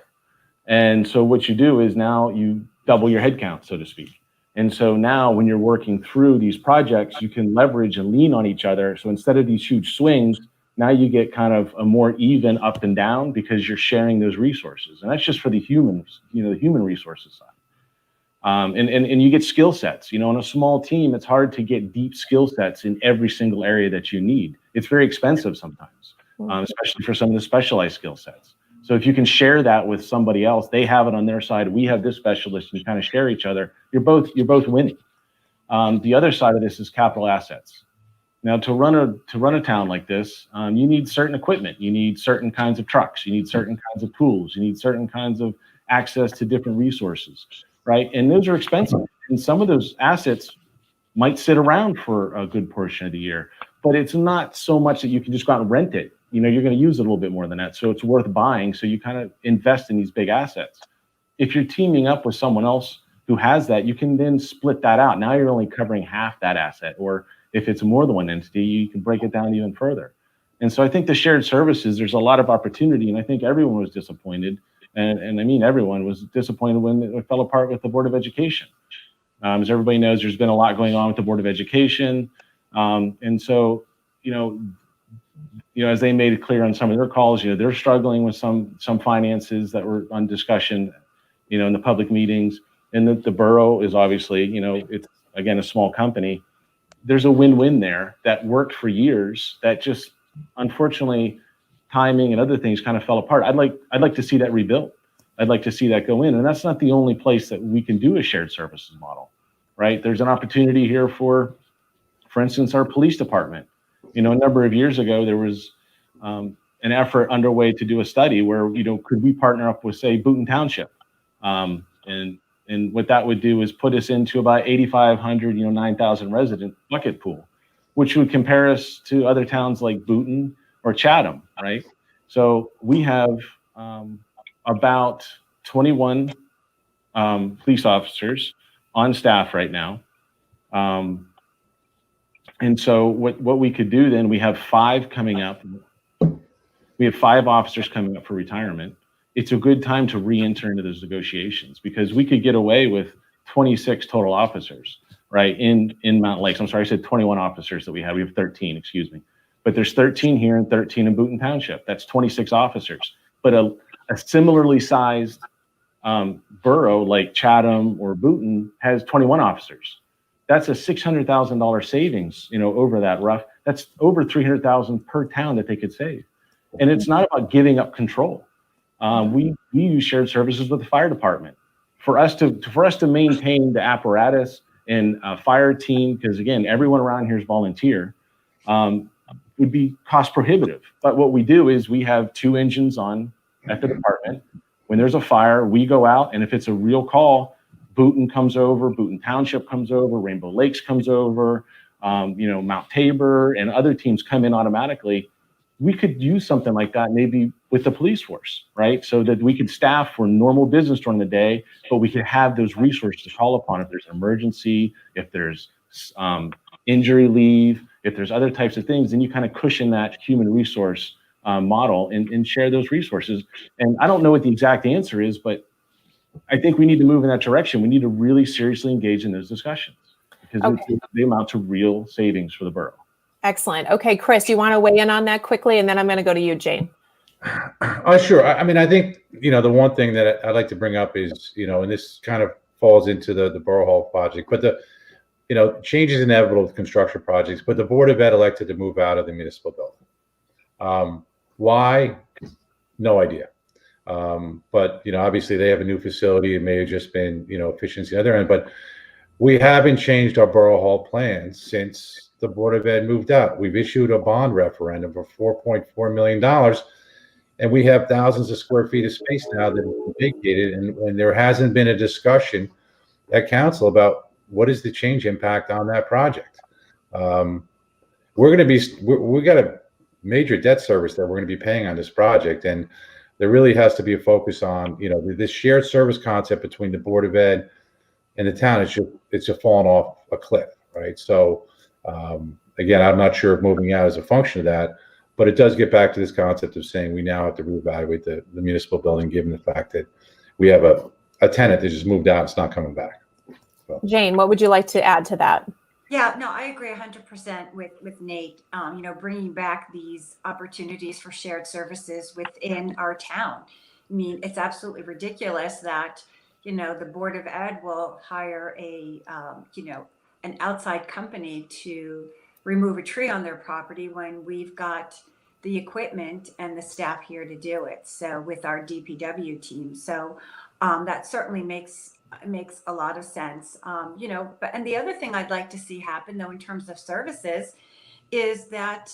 And so what you do is now you double your headcount, so to speak. And so now when you're working through these projects, you can leverage and lean on each other. So instead of these huge swings, now you get kind of a more even up and down, because you're sharing those resources. And that's just for the humans, the human resources side. And you get skill sets. On a small team, it's hard to get deep skill sets in every single area that you need. It's very expensive sometimes, especially for some of the specialized skill sets. So if you can share that with somebody else, they have it on their side, we have this specialist, and you kind of share each other, you're both winning. The other side of this is capital assets. Now, to run a town like this, you need certain equipment, you need certain kinds of trucks, you need certain kinds of tools, you need certain kinds of access to different resources, right? And those are expensive. And some of those assets might sit around for a good portion of the year, but it's not so much that you can just go out and rent it. You're going to use it a little bit more than that. So it's worth buying. So you kind of invest in these big assets. If you're teaming up with someone else who has that, you can then split that out. Now you're only covering half that asset. Or if it's more than one entity, you can break it down even further. And so I think the shared services, there's a lot of opportunity. And I think everyone was disappointed. And I mean, everyone was disappointed when it fell apart with the Board of Education. As everybody knows, there's been a lot going on with the Board of Education. And so, as they made it clear on some of their calls, they're struggling with some finances that were on discussion, in the public meetings. And the borough is obviously, it's, again, a small company. There's a win-win there that worked for years that just unfortunately, timing and other things kind of fell apart. I'd like to see that rebuilt. I'd like to see that go in, and that's not the only place that we can do a shared services model, right? There's an opportunity here for instance, our police department. A number of years ago, there was an effort underway to do a study where, could we partner up with, say, Boonton Township, and what that would do is put us into about 8,500, 9,000 resident bucket pool, which would compare us to other towns like Boonton or Chatham, right? So we have about 21 police officers on staff right now. And so what we could do then, we have 5 coming up. We have 5 officers coming up for retirement. It's a good time to re-enter into those negotiations because we could get away with 26 total officers, right, in Mountain Lakes. I'm sorry, I said 21 officers that we have. We have 13, excuse me. But there's 13 here and 13 in Boonton Township. That's 26 officers. But a similarly sized borough like Chatham or Boonton has 21 officers. That's a $600,000 savings, over that rough. That's over $300,000 per town that they could save. And it's not about giving up control. We use shared services with the fire department for us to maintain the apparatus and fire team, because again, everyone around here is volunteer. Would be cost prohibitive. But what we do is we have 2 engines on at the department. When there's a fire, we go out, and if it's a real call, Boonton comes over, Boonton Township comes over, Rainbow Lakes comes over, Mount Tabor and other teams come in automatically. We could use something like that maybe with the police force, right? So that we could staff for normal business during the day, but we could have those resources to call upon if there's an emergency, if there's injury leave, if there's other types of things, then you kind of cushion that human resource model and share those resources. And I don't know what the exact answer is, but I think we need to move in that direction. We need to really seriously engage in those discussions because they amount to real savings for the borough. Excellent. Okay, Chris, do you want to weigh in on that quickly? And then I'm going to go to you, Jane. Oh, sure. I mean, I think, the one thing that I'd like to bring up is, and this kind of falls into the Borough Hall project, but change is inevitable with construction projects, but the Board of Ed elected to move out of the municipal building. Why? No idea. But, obviously they have a new facility. It may have just been, efficiency on their end, but we haven't changed our Borough Hall plans since the Board of Ed moved out. We've issued a bond referendum for $4.4 million, and we have thousands of square feet of space now that is vacated, and there hasn't been a discussion at council about what is the change impact on that project. We got a major debt service that we're going to be paying on this project, and there really has to be a focus on, this shared service concept between the Board of Ed and the town. It's just fallen off a cliff, right? So again, I'm not sure if moving out is a function of that, but it does get back to this concept of saying we now have to reevaluate the municipal building, given the fact that we have a tenant that just moved out. It's not coming back. So. Jane, what would you like to add to that? Yeah, no, I agree 100% with Nate. Bringing back these opportunities for shared services within our town. I mean, it's absolutely ridiculous that, the Board of Ed will hire an outside company to remove a tree on their property when we've got the equipment and the staff here to do it. So with our DPW team. So that certainly makes a lot of sense. But the other thing I'd like to see happen though, in terms of services, is that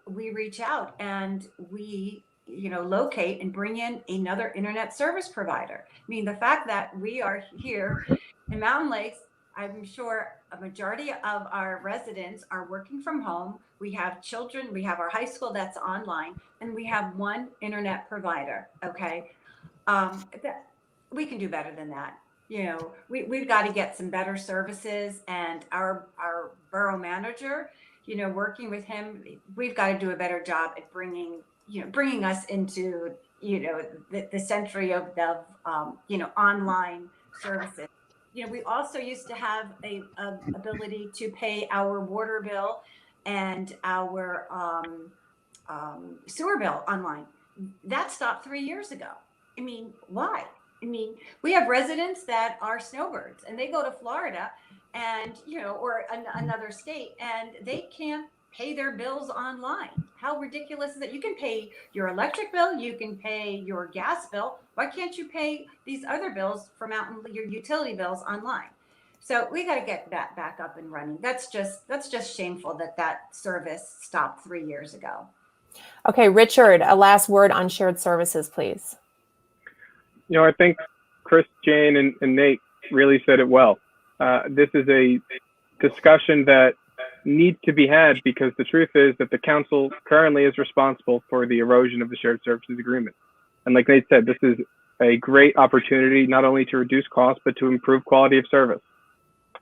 we reach out and we, locate and bring in another internet service provider. I mean, the fact that we are here in Mountain Lakes, I'm sure a majority of our residents are working from home. We have children, we have our high school that's online, and we have one internet provider. Okay. We can do better than that. We've got to get some better services, and our borough manager, working with him, we've got to do a better job at bringing us into, the century of the, online services. We also used to have a ability to pay our water bill and our sewer bill online. That stopped 3 years ago. I mean, why? I mean, we have residents that are snowbirds and they go to Florida and, or another state, and they can't pay their bills online. How ridiculous is it? You can pay your electric bill, you can pay your gas bill. Why can't you pay these other bills from your utility bills online? So we got to get that back up and running. That's just shameful that service stopped 3 years ago. Okay, Richard, a last word on shared services, please. I think Chris, Jane, and Nate really said it well. This is a discussion that needs to be had because the truth is that the council currently is responsible for the erosion of the shared services agreement. And like Nate said, this is a great opportunity not only to reduce costs, but to improve quality of service.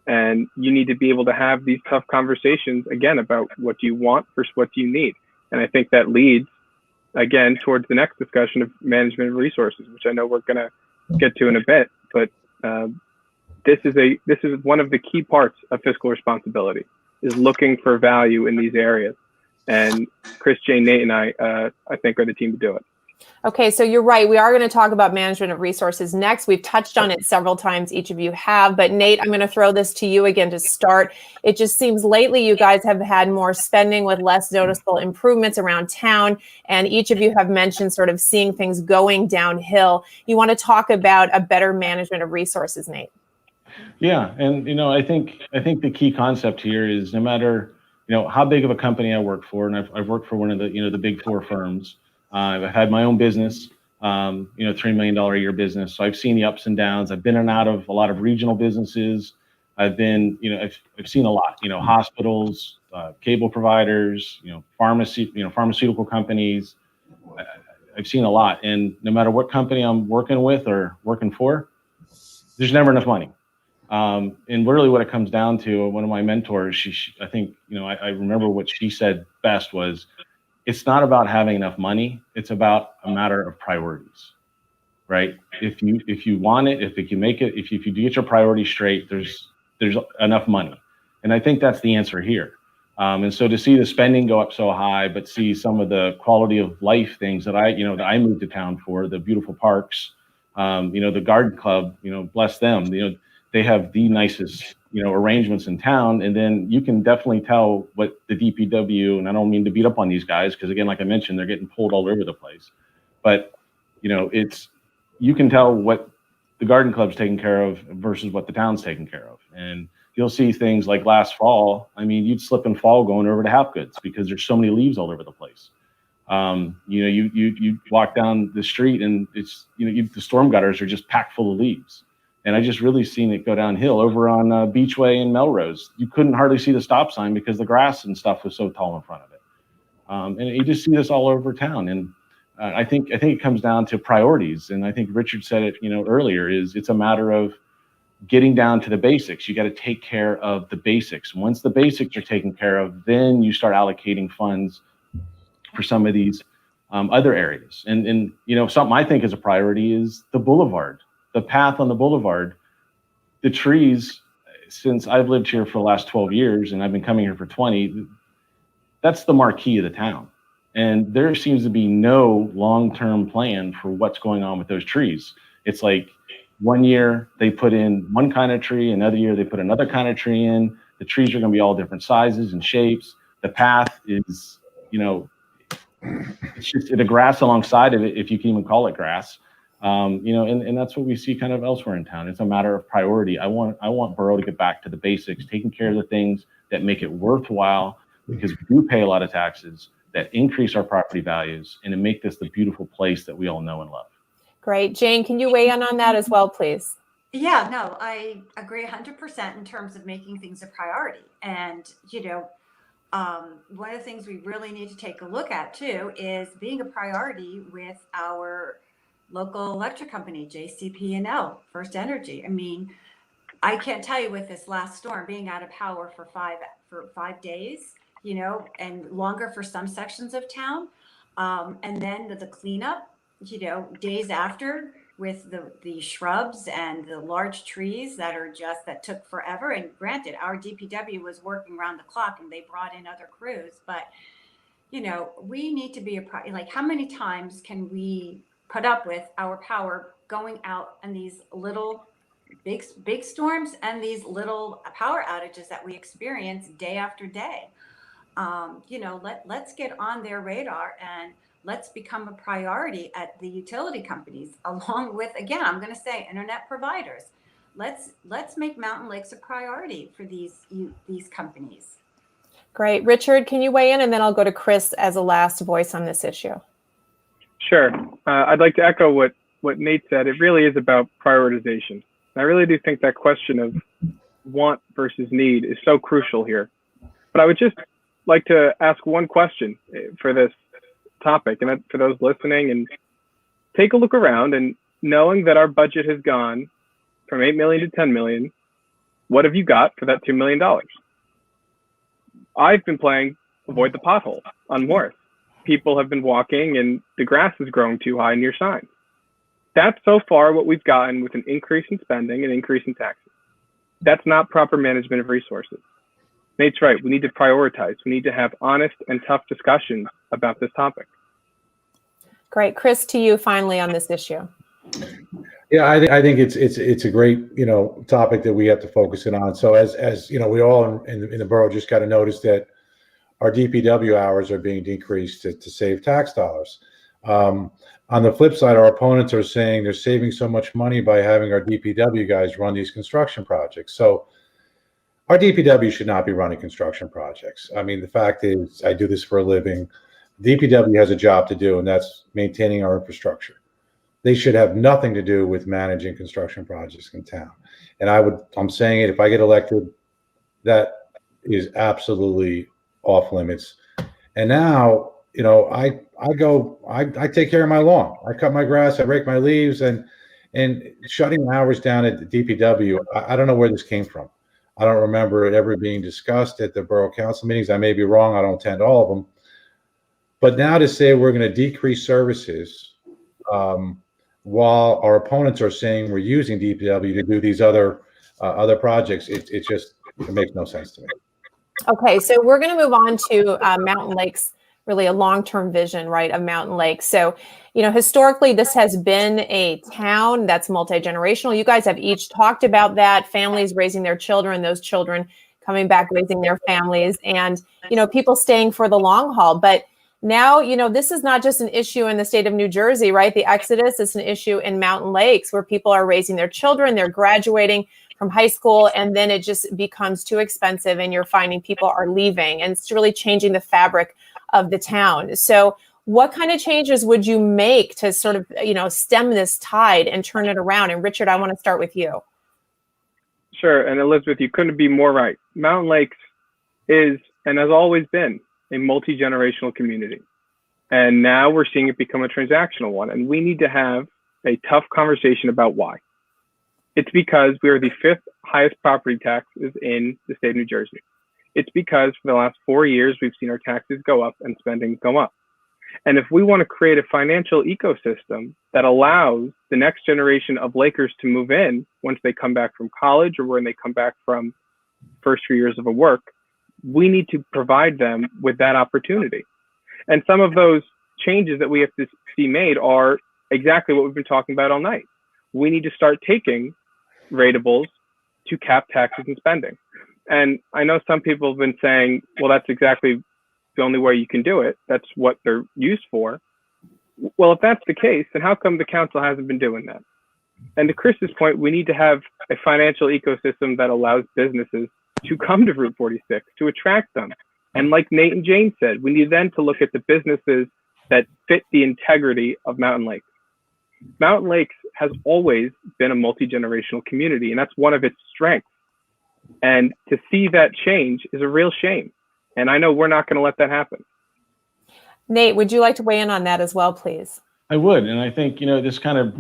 And you need to be able to have these tough conversations, again, about what do you want versus what do you need. And I think that leads, again, towards the next discussion of management of resources, which I know we're going to get to in a bit. But this is one of the key parts of fiscal responsibility, is looking for value in these areas. And Chris, Jane, Nate, and I think are the team to do it. Okay, so you're right. We are going to talk about management of resources next. We've touched on it several times, each of you have. But Nate, I'm going to throw this to you again to start. It just seems lately you guys have had more spending with less noticeable improvements around town. And each of you have mentioned sort of seeing things going downhill. You want to talk about a better management of resources, Nate? Yeah, and I think the key concept here is no matter how big of a company I work for, and I've worked for one of the big four firms. I've had my own business, $3 million a year business. So I've seen the ups and downs. I've been in and out of a lot of regional businesses. I've been, I've seen a lot. Hospitals, cable providers, pharmaceutical companies. I've seen a lot, and no matter what company I'm working with or working for, there's never enough money. And really what it comes down to, one of my mentors, I think, I remember what she said best was, it's not about having enough money. It's about a matter of priorities, right? If you want it, if you can make it, if you get your priorities straight, there's enough money. And I think that's the answer here. And so to see the spending go up so high, but see some of the quality of life things that I moved to town for, the beautiful parks, the garden club, bless them, they have the nicest, arrangements in town. And then you can definitely tell what the DPW, and I don't mean to beat up on these guys, because again, like I mentioned, they're getting pulled all over the place. But, you can tell what the garden club's taking care of versus what the town's taking care of. And you'll see things like last fall. I mean, you'd slip and fall going over to Half Goods because there's so many leaves all over the place. You walk down the street and it's, the storm gutters are just packed full of leaves. And I just really seen it go downhill over on Beachway and Melrose. You couldn't hardly see the stop sign because the grass and stuff was so tall in front of it. And you just see this all over town. And I think it comes down to priorities. And I think Richard said it, earlier, is it's a matter of getting down to the basics. You got to take care of the basics. Once the basics are taken care of, then you start allocating funds for some of these other areas. And something I think is a priority is the boulevard. The path on the boulevard, the trees, since I've lived here for the last 12 years and I've been coming here for 20, that's the marquee of the town. And there seems to be no long-term plan for what's going on with those trees. It's like one year they put in one kind of tree, another year they put another kind of tree in. The trees are going to be all different sizes and shapes. The path is, it's just the grass alongside of it, if you can even call it grass. And that's what we see kind of elsewhere in town. It's a matter of priority. I want Borough to get back to the basics, taking care of the things that make it worthwhile, because we do pay a lot of taxes that increase our property values and to make this the beautiful place that we all know and love. Great. Jane, can you weigh in on that as well, please? Yeah, no, I agree 100% in terms of making things a priority. And, one of the things we really need to take a look at too is being a priority with our local electric company, JCP&L, First Energy. I mean, I can't tell you, with this last storm being out of power for five days, and longer for some sections of town, and then the cleanup, days after, with the shrubs and the large trees that took forever. And granted, our DPW was working around the clock and they brought in other crews, but we need to be like, how many times can we put up with our power going out and these little big storms and these little power outages that we experience day after day? let's get on their radar and let's become a priority at the utility companies, along with, again, I'm going to say internet providers. Let's make Mountain Lakes a priority for these companies. Great. Richard, can you weigh in? And then I'll go to Chris as a last voice on this issue. Sure. I'd like to echo what Nate said. It really is about prioritization. I really do think that question of want versus need is so crucial here. But I would just like to ask one question for this topic, and for those listening, and take a look around, and knowing that our budget has gone from 8 million to 10 million, what have you got for that $2 million? I've been playing avoid the pothole on Morris. People have been walking and the grass is growing too high near signs. That's so far what we've gotten with an increase in spending and increase in taxes. That's not proper management of resources. Nate's right. We need to prioritize. We need to have honest and tough discussions about this topic. Great. Chris, to you finally on this issue. Yeah, I think it's a great topic that we have to focus in on. So as we all in the borough just got to notice that our DPW hours are being decreased to save tax dollars. On the flip side, our opponents are saying they're saving so much money by having our DPW guys run these construction projects. So our DPW should not be running construction projects. I mean, the fact is, I do this for a living. DPW has a job to do, and that's maintaining our infrastructure. They should have nothing to do with managing construction projects in town. And I'm saying it, if I get elected, that is absolutely off limits. And now, I take care of my lawn. I cut my grass, I rake my leaves, and shutting hours down at the DPW, I don't know where this came from. I don't remember it ever being discussed at the borough council meetings. I may be wrong. I don't attend all of them. But now to say we're going to decrease services while our opponents are saying we're using DPW to do these other projects, it makes no sense to me. Okay, so we're going to move on to Mountain Lakes, really a long-term vision, right, of Mountain Lakes. So, historically, this has been a town that's multi-generational. You guys have each talked about that, families raising their children, those children coming back, raising their families, and, people staying for the long haul. But now, this is not just an issue in the state of New Jersey, right? The exodus is an issue in Mountain Lakes where people are raising their children, they're graduating from high school, and then it just becomes too expensive and you're finding people are leaving, and it's really changing the fabric of the town. So what kind of changes would you make to sort of, stem this tide and turn it around? And Richard, I want to start with you. Sure. And Elizabeth, you couldn't be more right. Mountain Lakes is, and has always been, a multi-generational community. And now we're seeing it become a transactional one. And we need to have a tough conversation about why. It's because we are the 5th highest property taxes in the state of New Jersey. It's because for the last 4 years, we've seen our taxes go up and spending go up. And if we want to create a financial ecosystem that allows the next generation of Lakers to move in once they come back from college or when they come back from first few years of a work, we need to provide them with that opportunity. And some of those changes that we have to see made are exactly what we've been talking about all night. We need to start taking ratables to cap taxes and spending. And I know some people have been saying, well, that's exactly the only way you can do it. That's what they're used for. Well, if that's the case, then how come the council hasn't been doing that? And to Chris's point, we need to have a financial ecosystem that allows businesses to come to Route 46, to attract them. And like Nate and Jane said, we need then to look at the businesses that fit the integrity of Mountain Lakes. Mountain Lakes has always been a multi-generational community, and that's one of its strengths. And to see that change is a real shame. And I know we're not going to let that happen. Nate, would you like to weigh in on that as well, please? I would. And I think, this kind of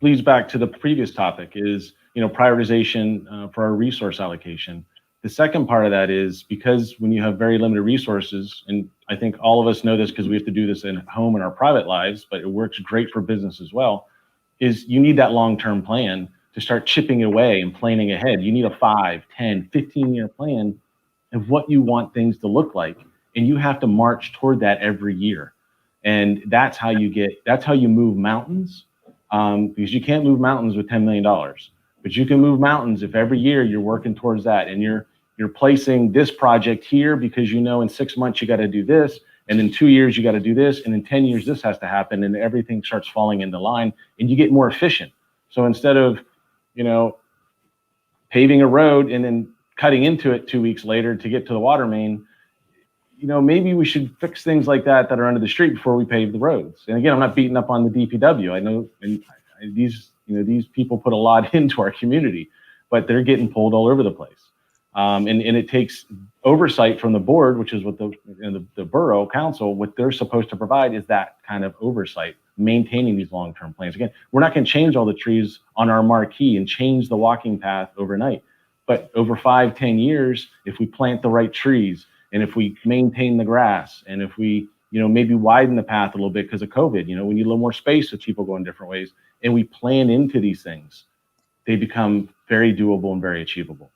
leads back to the previous topic is, prioritization for our resource allocation. The second part of that is because when you have very limited resources, and I think all of us know this because we have to do this at home in our private lives, but it works great for business as well, is you need that long-term plan to start chipping away and planning ahead. You need a 5, 10, 15-year plan of what you want things to look like. And you have to march toward that every year. And that's how you move mountains, because you can't move mountains with $10 million. But you can move mountains if every year you're working towards that and you're you're placing this project here because in 6 months you got to do this, and in 2 years you got to do this, and in 10 years this has to happen, and everything starts falling into line, and you get more efficient. So instead of paving a road and then cutting into it 2 weeks later to get to the water main, maybe we should fix things like that are under the street before we pave the roads. And again, I'm not beating up on the DPW. I know these people put a lot into our community, but they're getting pulled all over the place. And it takes oversight from the board, which is what the borough council, what they're supposed to provide is that kind of oversight, maintaining these long-term plans. Again, we're not going to change all the trees on our marquee and change the walking path overnight. But over 5-10 years, if we plant the right trees, and if we maintain the grass, and if we maybe widen the path a little bit because of COVID, we need a little more space so people go in different ways, and we plan into these things, they become very doable and very achievable.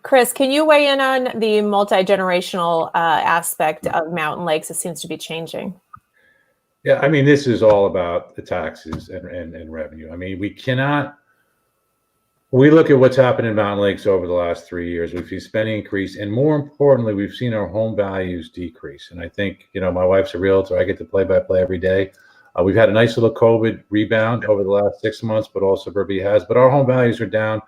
Chris, can you weigh in on the multi-generational aspect of Mountain Lakes? It seems to be changing. Yeah, I mean, this is all about the taxes and revenue. I mean, we look at what's happened in Mountain Lakes over the last 3 years. We've seen spending increase, and more importantly, we've seen our home values decrease. And I think, my wife's a realtor. I get to play-by-play every day. We've had a nice little COVID rebound over the last 6 months, but all suburbia has. But our home values are down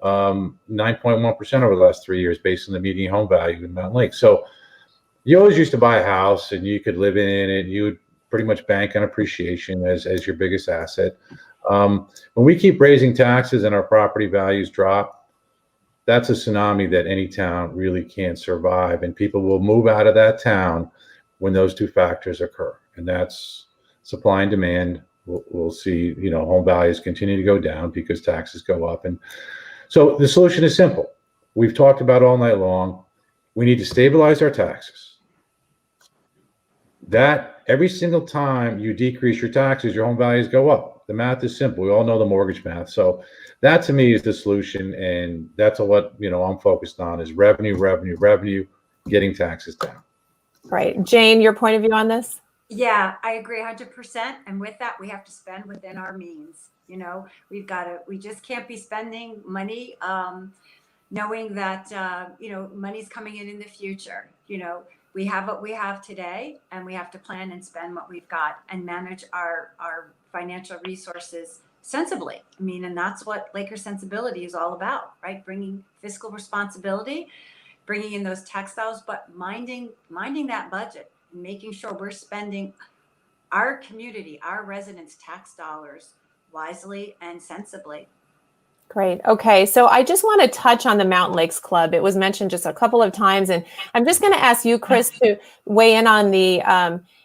9.1% over the last 3 years based on the median home value in Mountain Lakes. So you always used to buy a house and you could live in it. You would pretty much bank on appreciation as your biggest asset. When we keep raising taxes and our property values drop, that's a tsunami that any town really can't survive. And people will move out of that town when those two factors occur. And that's supply and demand. We'll see, home values continue to go down because taxes go up. And so the solution is simple. We've talked about all night long. We need to stabilize our taxes. That every single time you decrease your taxes, your home values go up. The math is simple. We all know the mortgage math. So that to me is the solution. And that's what, I'm focused on is revenue, getting taxes down. Right. Jane, your point of view on this? Yeah, I agree 100%. And with that, we have to spend within our means. We just can't be spending money, knowing that, money's coming in the future. We have what we have today, and we have to plan and spend what we've got and manage our financial resources sensibly. I mean, and that's what Laker Sensibility is all about, right? Bringing fiscal responsibility, bringing in those tax dollars, but minding that budget, making sure we're spending our community, our residents' tax dollars wisely and sensibly. Great. Okay. So I just want to touch on the Mountain Lakes Club. It was mentioned just a couple of times, and I'm just going to ask you, Chris, to weigh in on the,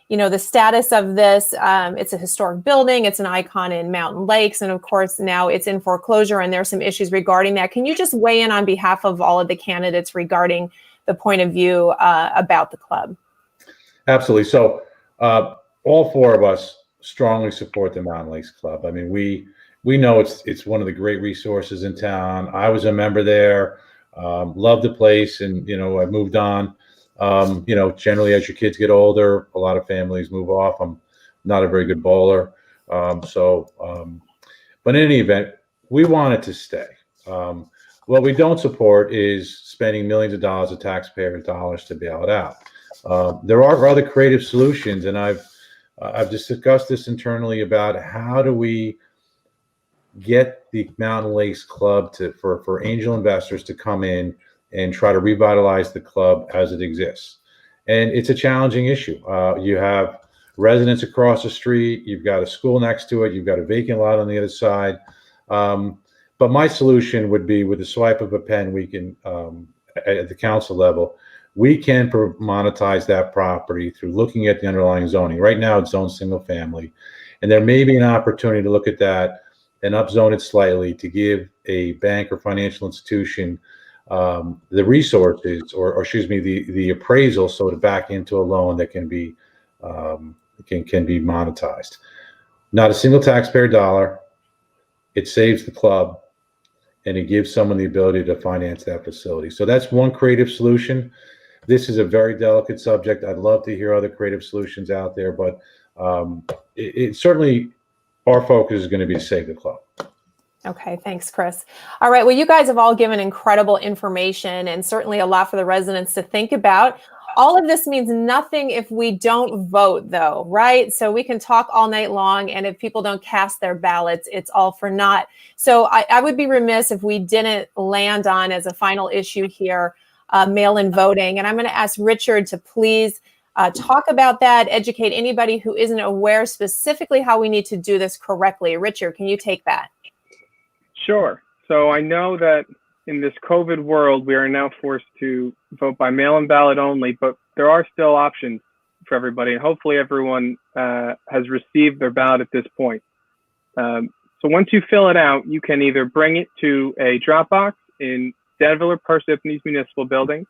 the status of this. It's a historic building. It's an icon in Mountain Lakes. And of course, now it's in foreclosure, and there's some issues regarding that. Can you just weigh in on behalf of all of the candidates regarding the point of view about the club? Absolutely. So all four of us strongly support the Mountain Lakes Club. I mean, we know it's one of the great resources in town. I was a member there, loved the place, and I moved on. Generally as your kids get older, a lot of families move off. I'm not a very good bowler, but in any event, we want it to stay. What we don't support is spending millions of dollars of taxpayer dollars to bail it out. There are other creative solutions, and I've discussed this internally about how do we get the Mountain Lakes Club for angel investors to come in and try to revitalize the club as it exists. And it's a challenging issue. You have residents across the street, you've got a school next to it, you've got a vacant lot on the other side. But my solution would be with the swipe of a pen, we can, at the council level, we can monetize that property through looking at the underlying zoning. Right now it's zoned single family, and there may be an opportunity to look at that and upzone it slightly to give a bank or financial institution the resources, or excuse me, the appraisal, so to back into a loan that can be monetized. Not a single taxpayer dollar. It saves the club, and it gives someone the ability to finance that facility. So that's one creative solution. This is a very delicate subject. I'd love to hear other creative solutions out there, but it certainly, our focus is going to be to save the club. Okay, thanks, Chris. All right, well, you guys have all given incredible information and certainly a lot for the residents to think about. All of this means nothing if we don't vote, though, right? So we can talk all night long, and if people don't cast their ballots, it's all for naught. So I would be remiss if we didn't land on, as a final issue here, mail-in voting. And I'm going to ask Richard to please talk about that, educate anybody who isn't aware specifically how we need to do this correctly. Richard, can you take that? Sure. So I know that in this COVID world, we are now forced to vote by mail-in ballot only, but there are still options for everybody. And hopefully everyone has received their ballot at this point. So once you fill it out, you can either bring it to a drop box in Danville or Parsippany's Municipal Building.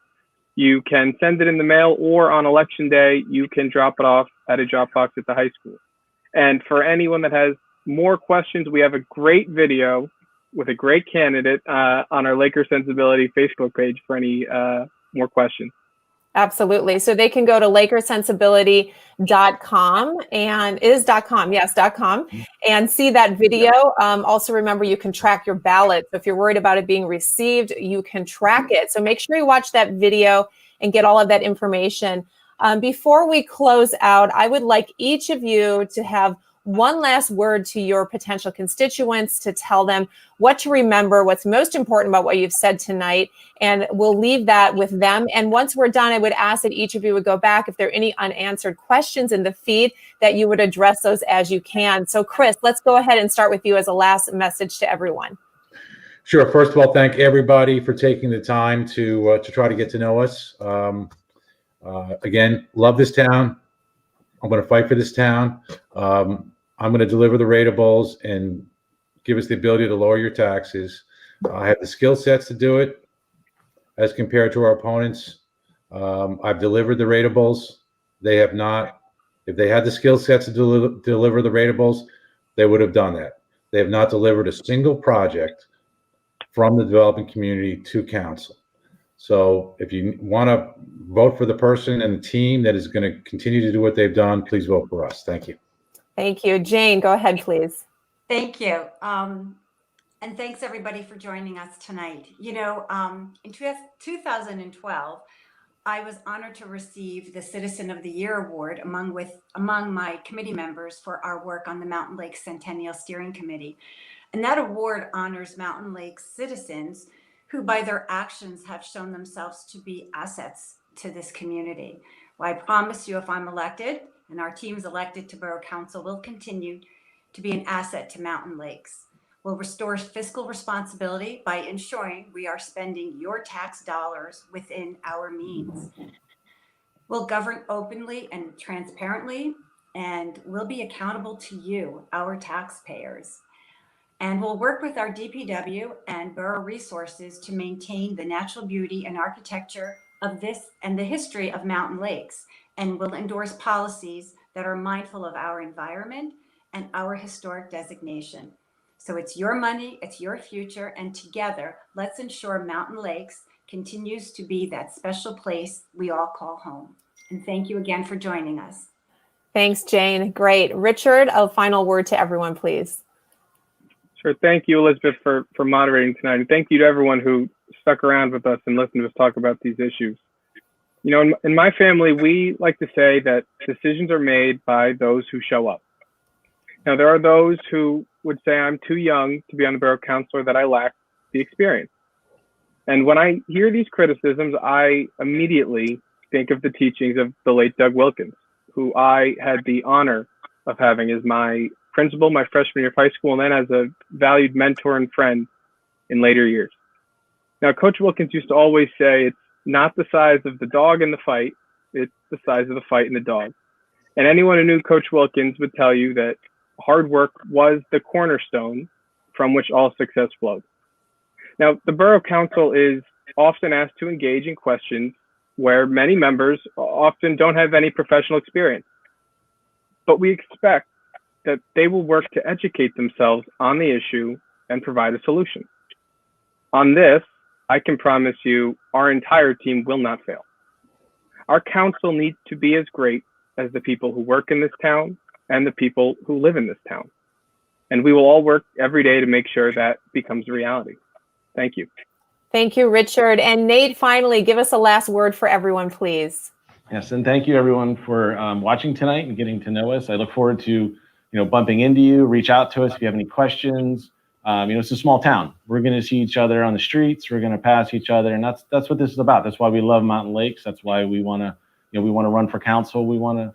You can send it in the mail, or on election day, you can drop it off at a drop box at the high school. And for anyone that has more questions, we have a great video with a great candidate on our Laker Sensibility Facebook page for any more questions. Absolutely. So they can go to lakersensibility.com, and it is .com. Yes, .com, and see that video. Also remember, you can track your ballot. So if you're worried about it being received, you can track it. So make sure you watch that video and get all of that information. Before we close out, I would like each of you to have one last word to your potential constituents, to tell them what to remember, what's most important about what you've said tonight, and we'll leave that with them. And once we're done, I would ask that each of you would go back, if there are any unanswered questions in the feed, that you would address those as you can. So Chris, let's go ahead and start with you as a last message to everyone. Sure. First of all, thank everybody for taking the time to try to get to know us. Again, love this town. I'm going to fight for this town. I'm going to deliver the ratables and give us the ability to lower your taxes. I have the skill sets to do it as compared to our opponents. I've delivered the ratables. They have not. If they had the skill sets to deliver the ratables, they would have done that. They have not delivered a single project from the developing community to council. So if you want to vote for the person and the team that is going to continue to do what they've done, please vote for us. Thank you. Thank you. Jane, go ahead, please. Thank you. And thanks everybody for joining us tonight. You know, in 2012, I was honored to receive the Citizen of the Year Award among my committee members for our work on the Mountain Lakes Centennial Steering Committee. And that award honors Mountain Lakes citizens who by their actions have shown themselves to be assets to this community. Well, I promise you, if I'm elected and our team's elected to Borough Council, we'll continue to be an asset to Mountain Lakes. We'll restore fiscal responsibility by ensuring we are spending your tax dollars within our means. We'll govern openly and transparently, and we'll be accountable to you, our taxpayers. And we'll work with our DPW and borough resources to maintain the natural beauty and architecture of this and the history of Mountain Lakes. And we'll endorse policies that are mindful of our environment and our historic designation. So it's your money, it's your future, and together, let's ensure Mountain Lakes continues to be that special place we all call home. And thank you again for joining us. Thanks, Jane. Great. Richard, a final word to everyone, please. Sure. Thank you, Elizabeth, for moderating tonight. And thank you to everyone who stuck around with us and listened to us talk about these issues. You know, in my family, we like to say that decisions are made by those who show up. Now, there are those who would say I'm too young to be on the borough council, or that I lack the experience. And when I hear these criticisms, I immediately think of the teachings of the late Doug Wilkins, who I had the honor of having as my principal my freshman year of high school, and then as a valued mentor and friend in later years. Now, Coach Wilkins used to always say, it's not the size of the dog in the fight, it's the size of the fight in the dog. And anyone who knew Coach Wilkins would tell you that hard work was the cornerstone from which all success flowed. Now, the Borough Council is often asked to engage in questions where many members often don't have any professional experience. But we expect that they will work to educate themselves on the issue and provide a solution. On this, I can promise you our entire team will not fail. Our council needs to be as great as the people who work in this town and the people who live in this town. And we will all work every day to make sure that becomes reality. Thank you. Thank you, Richard. And Nate, finally, give us a last word for everyone, please. Yes, and thank you everyone for watching tonight and getting to know us. I look forward to bumping into you. Reach out to us if you have any questions. It's a small town. We're going to see each other on the streets. We're going to pass each other, and that's what this is about. That's why we love Mountain Lakes. That's why we want to run for council. We want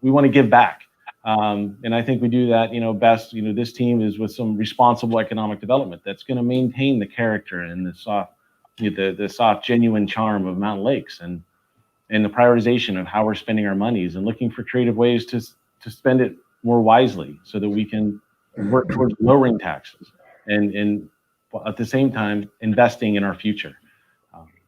to give back, and I think we do that best. This team is with some responsible economic development that's going to maintain the character and the soft, genuine charm of Mountain Lakes, and the prioritization of how we're spending our monies and looking for creative ways to spend it more wisely so that we can work towards lowering taxes and at the same time investing in our future.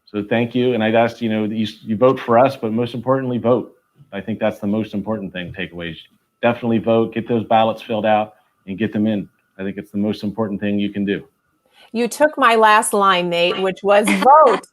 So thank you. And I'd ask, you vote for us, but most importantly, vote. I think that's the most important thing, takeaways. Definitely vote, get those ballots filled out and get them in. I think it's the most important thing you can do. You took my last line, Nate, which was vote.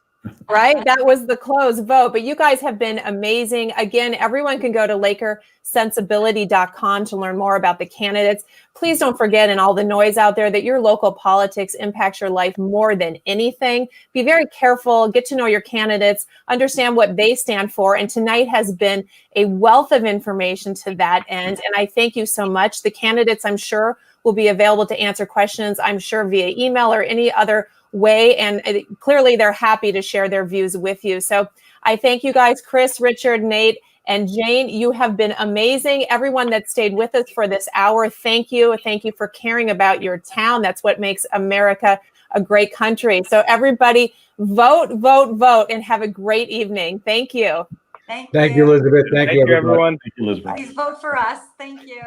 Right? That was the close vote. But you guys have been amazing. Again, everyone can go to LakerSensibility.com to learn more about the candidates. Please don't forget, in all the noise out there, that your local politics impacts your life more than anything. Be very careful, get to know your candidates, understand what they stand for. And tonight has been a wealth of information to that end. And I thank you so much. The candidates, I'm sure, will be available to answer questions, I'm sure, via email or any other way, and clearly they're happy to share their views with you. So I thank you guys, Chris, Richard, Nate, and Jane. You have been amazing. Everyone that stayed with us for this hour, thank you. Thank you for caring about your town. That's what makes America a great country. So everybody, vote, vote, vote, and have a great evening. Thank you. Thank you, Elizabeth. Thank you, everyone. Everyone. Thank you, Elizabeth. Please vote for us. Thank you.